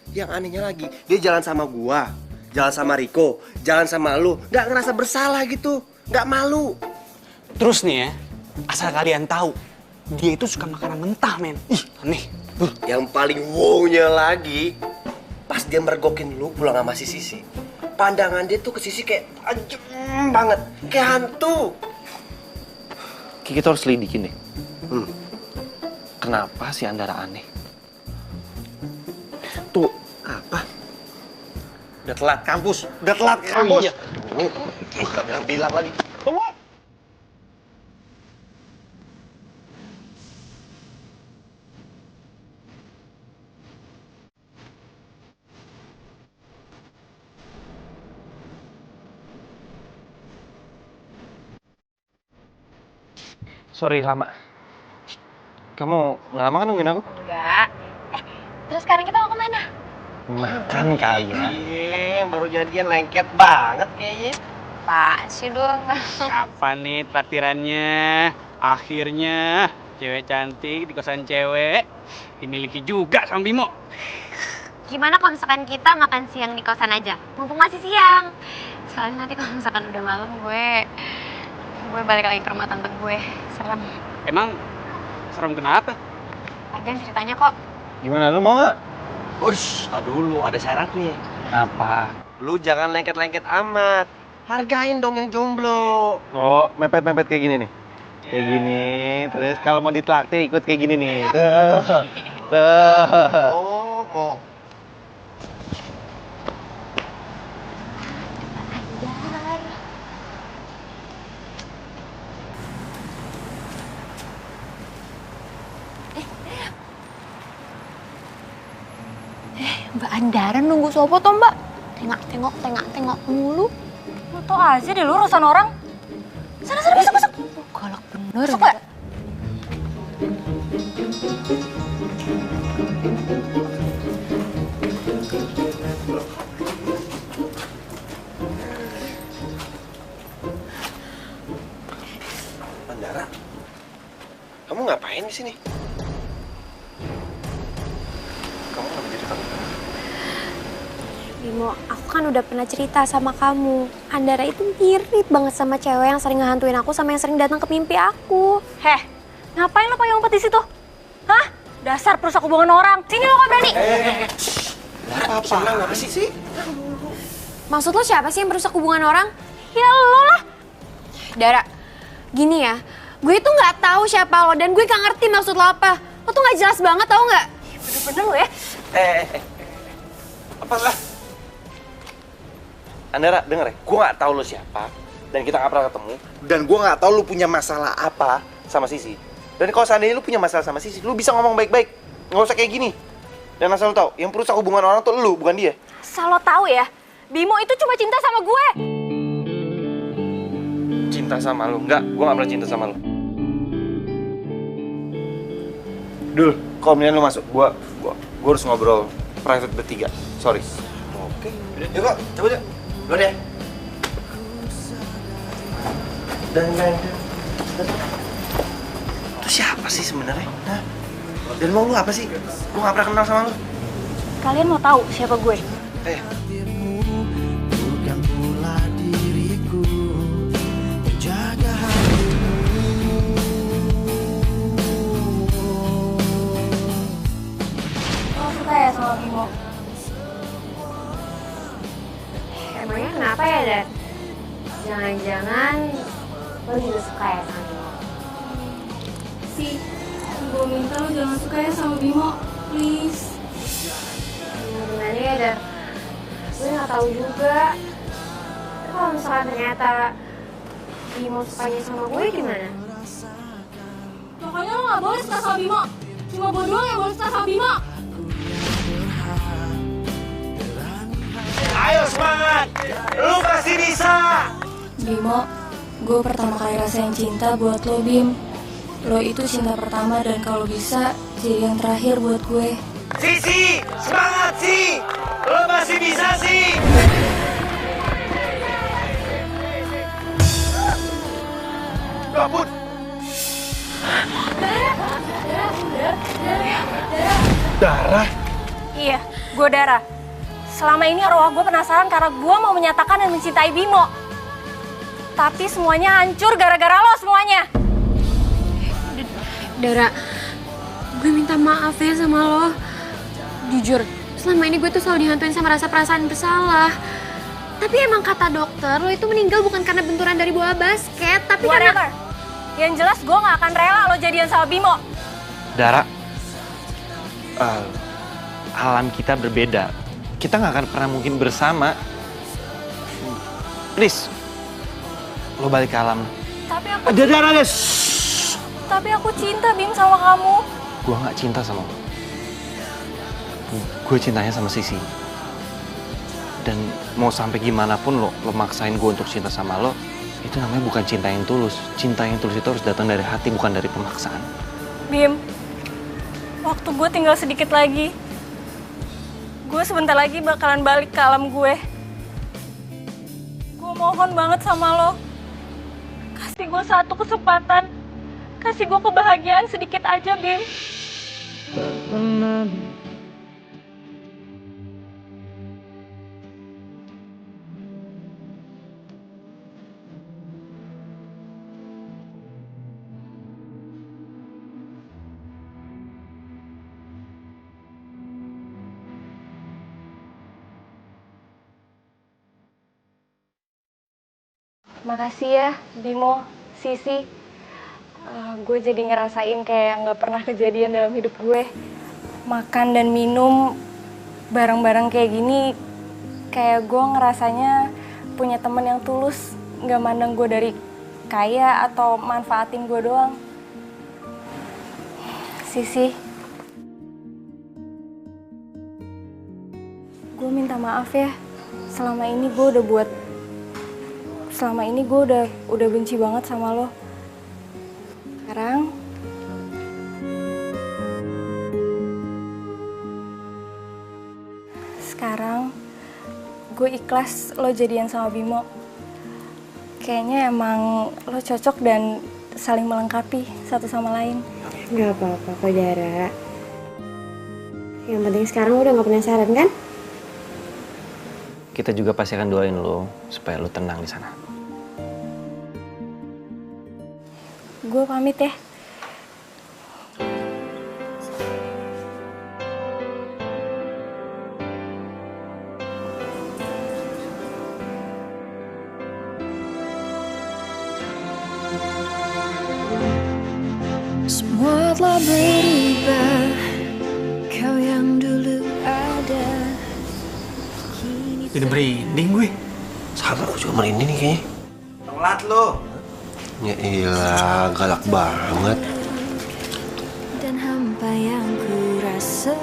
Yang anehnya lagi, dia jalan sama gua, jalan sama Riko, jalan sama lu, nggak ngerasa bersalah gitu, nggak malu. Terus nih ya, asal kalian tahu, dia itu suka makanan mentah, men. Ih, aneh. Yang paling wow-nya lagi, pas dia mergokin lu pulang sama si Sisi. Pandangan dia tuh ke Sisi kayak tajam banget, kayak hantu. Kita harus lidikin deh. Kenapa si Andara aneh? Tuh, apa? Udah telat kampus. Oh, iya. Gak bilang lagi. Tunggu. Sorry lama. Kamu lama kan nungguin aku? Enggak. Terus sekarang kita mau kemana? Makan kali ya. Baru jadian lengket banget kayaknya. Pak sih dong. Kapan nih traktirannya? Akhirnya cewek cantik di kosan cewek dimiliki juga sama Bimo. Gimana kalau misalkan kita makan siang di kosan aja? Mumpung masih siang. Soalnya nanti kalau misalkan udah malam gue balik lagi ke rumah tante gue. Serem. Emang serem kenapa? Panjang ceritanya kok. Gimana, lu mau gak? Ush, tau dulu, ada syaratnya. Apa? Lu jangan lengket-lengket amat. Hargain dong yang jomblo. Oh, mepet-mepet kayak gini nih. Kayak gini, terus kalau mau ditraktir ikut kayak gini nih. Tuh. Oh, mau. Mbak Andara nunggu sopo toh Mbak? Tengok mulu. Lo tau aja deh lu urusan orang. Sana masuk. Galak bener. Masuk, Mbak. ngapain di sini? Kamu nggak jadi takut? Bimo, aku kan udah pernah cerita sama kamu. Andara itu mirip banget sama cewek yang sering ngehantuin aku sama yang sering datang ke mimpi aku. Heh, ngapain lo pakai umpet di situ? Hah? Dasar perusak hubungan orang. Sini lo kok berani. Apa sih? Maksud lo siapa sih yang merusak hubungan orang? Ya lo lah. Dara, gini ya, gue itu nggak tahu siapa lo dan gue nggak ngerti maksud lo apa. Lo tuh nggak jelas banget, tau nggak? Bener-bener lo ya. Apa lah? Andara, denger ya, gue nggak tahu lo siapa dan kita nggak pernah ketemu dan gue nggak tahu lo punya masalah apa sama Sisi. Dan kalau seandainya lo punya masalah sama Sisi, lo bisa ngomong baik-baik, nggak usah kayak gini. Dan asal lo tahu, yang perusak hubungan orang tuh lo, bukan dia. Asal lo tahu ya, Bimo itu cuma cinta sama gue. Cinta sama lo? Enggak, gue nggak pernah cinta sama lo. Dul, kalau mendingan lo masuk, gue harus ngobrol private bertiga. Sorry. Oke. Yuk kok, cabut yuk. Duluan ya. Dan Itu siapa sih sebenarnya? Hah? Dan mau lu apa sih? Gue nggak pernah kenal sama lu. Kalian mau tahu siapa gue? Bukan pula diriku menjaga hatimu. Lo suka ya sama Bimo? Emangnya kenapa ya, Dan? Jangan-jangan lo juga suka ya sama Bimo? Sih, gue minta lo jangan suka ya sama Bimo, please. Gimana ya, Dan? Gue nggak tahu juga. Tapi kalau misalkan ternyata Bimo sukanya sama gue gimana? Pokoknya lo gak boleh suka sama Bimo. Cuma gue doang yang boleh suka sama Bimo. Ayo semangat, lu pasti bisa. Bimo, gue pertama kali rasain cinta buat lo, Bim. Lo itu cinta pertama dan kalau bisa jadi yang terakhir buat gue. Sisi, semangat sih, lu pasti bisa sih. Ampun. Darah? Iya, gue Dara. Selama ini arwah gue penasaran karena gue mau menyatakan dan mencintai Bimo. Tapi semuanya hancur gara-gara lo semuanya. Dara, gue minta maaf ya sama lo. Jujur, selama ini gue tuh selalu dihantuin sama rasa perasaan bersalah. Tapi emang kata dokter, lo itu meninggal bukan karena benturan dari bola basket, tapi Whatever. karena... Yang jelas gue gak akan rela lo jadian sama Bimo. Dara, alam kita berbeda. Kita nggak akan pernah mungkin bersama. Please, lo balik ke alam. Tapi aku... Dara, Tapi aku cinta, Bim, sama kamu. Gue nggak cinta sama lo. Gue cintanya sama Sisi. Dan mau sampai gimana pun lo maksain gue untuk cinta sama lo, itu namanya bukan cinta yang tulus. Cinta yang tulus itu harus datang dari hati, bukan dari pemaksaan. Bim, waktu gue tinggal sedikit lagi. Gue sebentar lagi bakalan balik ke alam gue. Gue mohon banget sama lo. Kasih gue satu kesempatan. Kasih gue kebahagiaan sedikit aja, Bim. Makasih ya, Bimo, Sisi. Gue jadi ngerasain kayak nggak pernah kejadian dalam hidup gue. Makan dan minum bareng-bareng kayak gini, kayak gue ngerasanya punya temen yang tulus, nggak mandang gue dari kaya atau manfaatin gue doang. Sisi, gue minta maaf ya. Selama ini gue udah benci banget sama lo. Sekarang gue ikhlas lo jadian sama Bimo. Kayaknya emang lo cocok dan saling melengkapi satu sama lain. Gak apa-apa kok Dara. Yang penting sekarang udah gak penasaran kan? Kita juga pasti akan doain lo supaya lo tenang di sana. Gue pamit ya. Semua telah berubah, kau yang dulu ada. Jadi merinding gue. Sama aku juga merinding nih kayaknya. Telat lo. Ya iyalah, galak banget. Dan hampa yang ku rasa.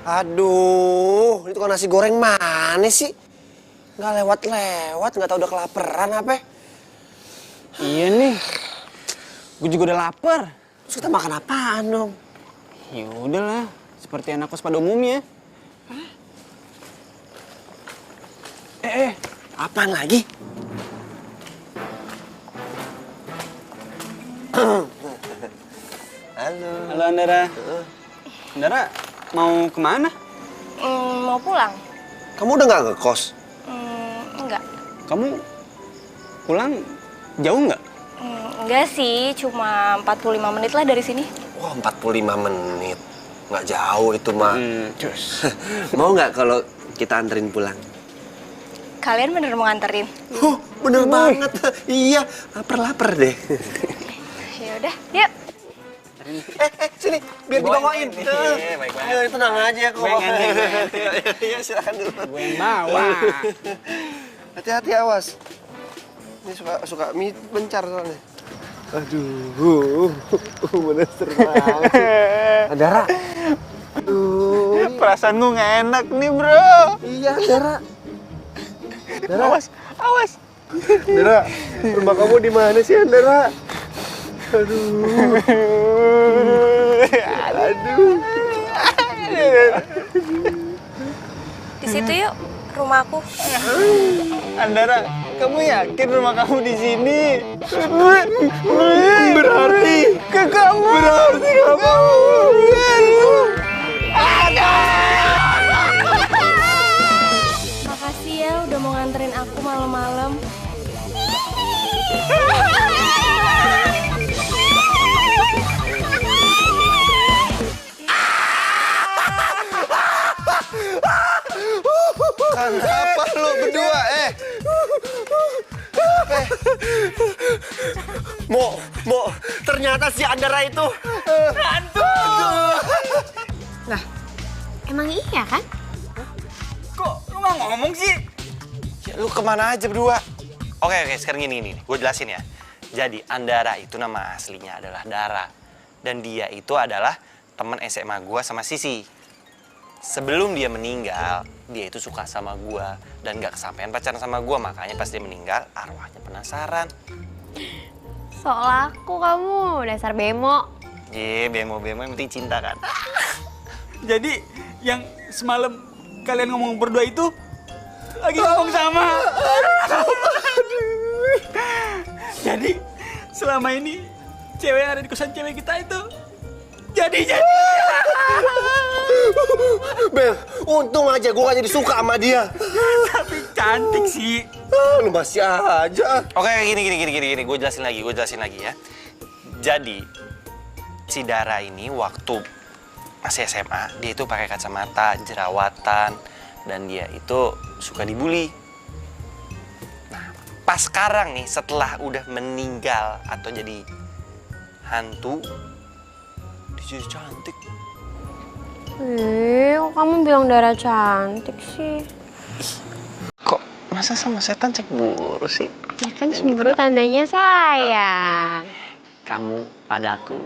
Aduh, itu kan nasi goreng mana sih? Nggak lewat-lewat, nggak tahu udah kelaparan apa. Iya nih. Gue juga udah lapar. Terus kita makan apaan dong? Ya udahlah, seperti anak kos pada umumnya. Apaan lagi? Halo. Halo Andara. Andara, mau kemana? Mau pulang? Kamu udah nggak ngekos? Enggak. Kamu pulang jauh nggak? Enggak sih, cuma 45 menit lah dari sini. Wah, 45 menit. Nggak jauh itu mah. Terus. Mau nggak kalau kita anterin pulang? Kalian bener mau nganterin? Bener banget. Iya, lapar deh. Ya udah, yuk. Sini, biar dibawain. Baik banget. Tenang aja kok. Gue nganter. Iya, silakan dulu. Gue yang bawa. Hati-hati, awas. Ini suka mie bencar soalnya. Aduh, monster banget. Andara. Aduh. Perasaan gue nggak enak nih, bro. Iya, Andara. Awas. Andara, rumah kamu di mana sih, Andara? Aduh. Di situ yuk, rumahku. Andara, kamu yakin rumah kamu di sini? Berarti ke kamu. Berarti kamu. Makasih ya udah mau nganterin aku malam-malam. Kenapa lo berdua, Mo, ternyata si Andara itu hantu. Lah, emang iya kan? Kok lu nggak ngomong sih? Ya, lu kemana aja berdua? Oke, sekarang gini. Gue jelasin ya. Jadi, Andara itu nama aslinya adalah Dara. Dan dia itu adalah teman SMA gue sama Sisi. Sebelum dia meninggal, dia itu suka sama gue. Dan gak kesampaian pacaran sama gue. Makanya pas dia meninggal, arwahnya penasaran. Soal aku kamu, dasar bemo. Bemo yang penting cinta kan? Jadi yang semalam kalian ngomong berdua itu lagi ngomong sama. Jadi selama ini cewek yang ada di kosan cewek kita itu jadi. Bel, untung aja gue gak jadi suka sama dia. Tapi cantik sih. Lu masih aja. Oke, gini. Gue jelasin lagi ya. Jadi, si Dara ini waktu masih SMA, dia itu pakai kacamata, jerawatan, dan dia itu suka dibully. Nah, pas sekarang nih, setelah udah meninggal atau jadi hantu, dia jadi cantik. Kok kamu bilang Dara cantik sih? Kok masa sama setan cemburu sih? Ya kan cemburu tandanya sayang. Kamu padaku.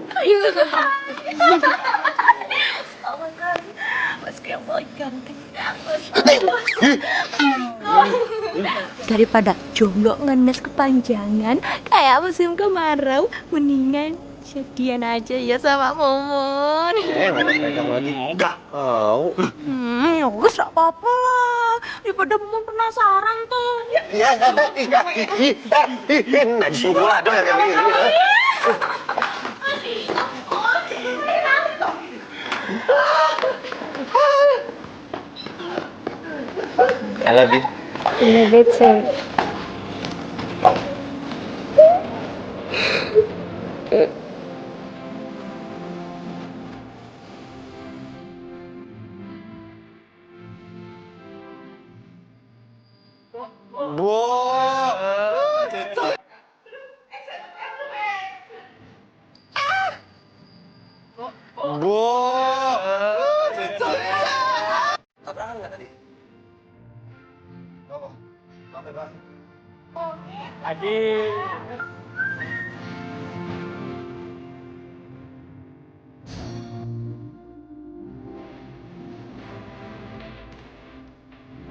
Daripada jomblo ngenes kepanjangan kayak musim kemarau, mendingan Jadian aja ya sama Momon. Nggak ada pegang lagi. Enggak. Oh. Ya wes gak apa-apa lah. Daripada Momon penasaran tuh. Iya, najis pula dong yang kayak gini. I love you. I love it too. Tabrakan nggak tadi? Oh, sampai bang. Adik.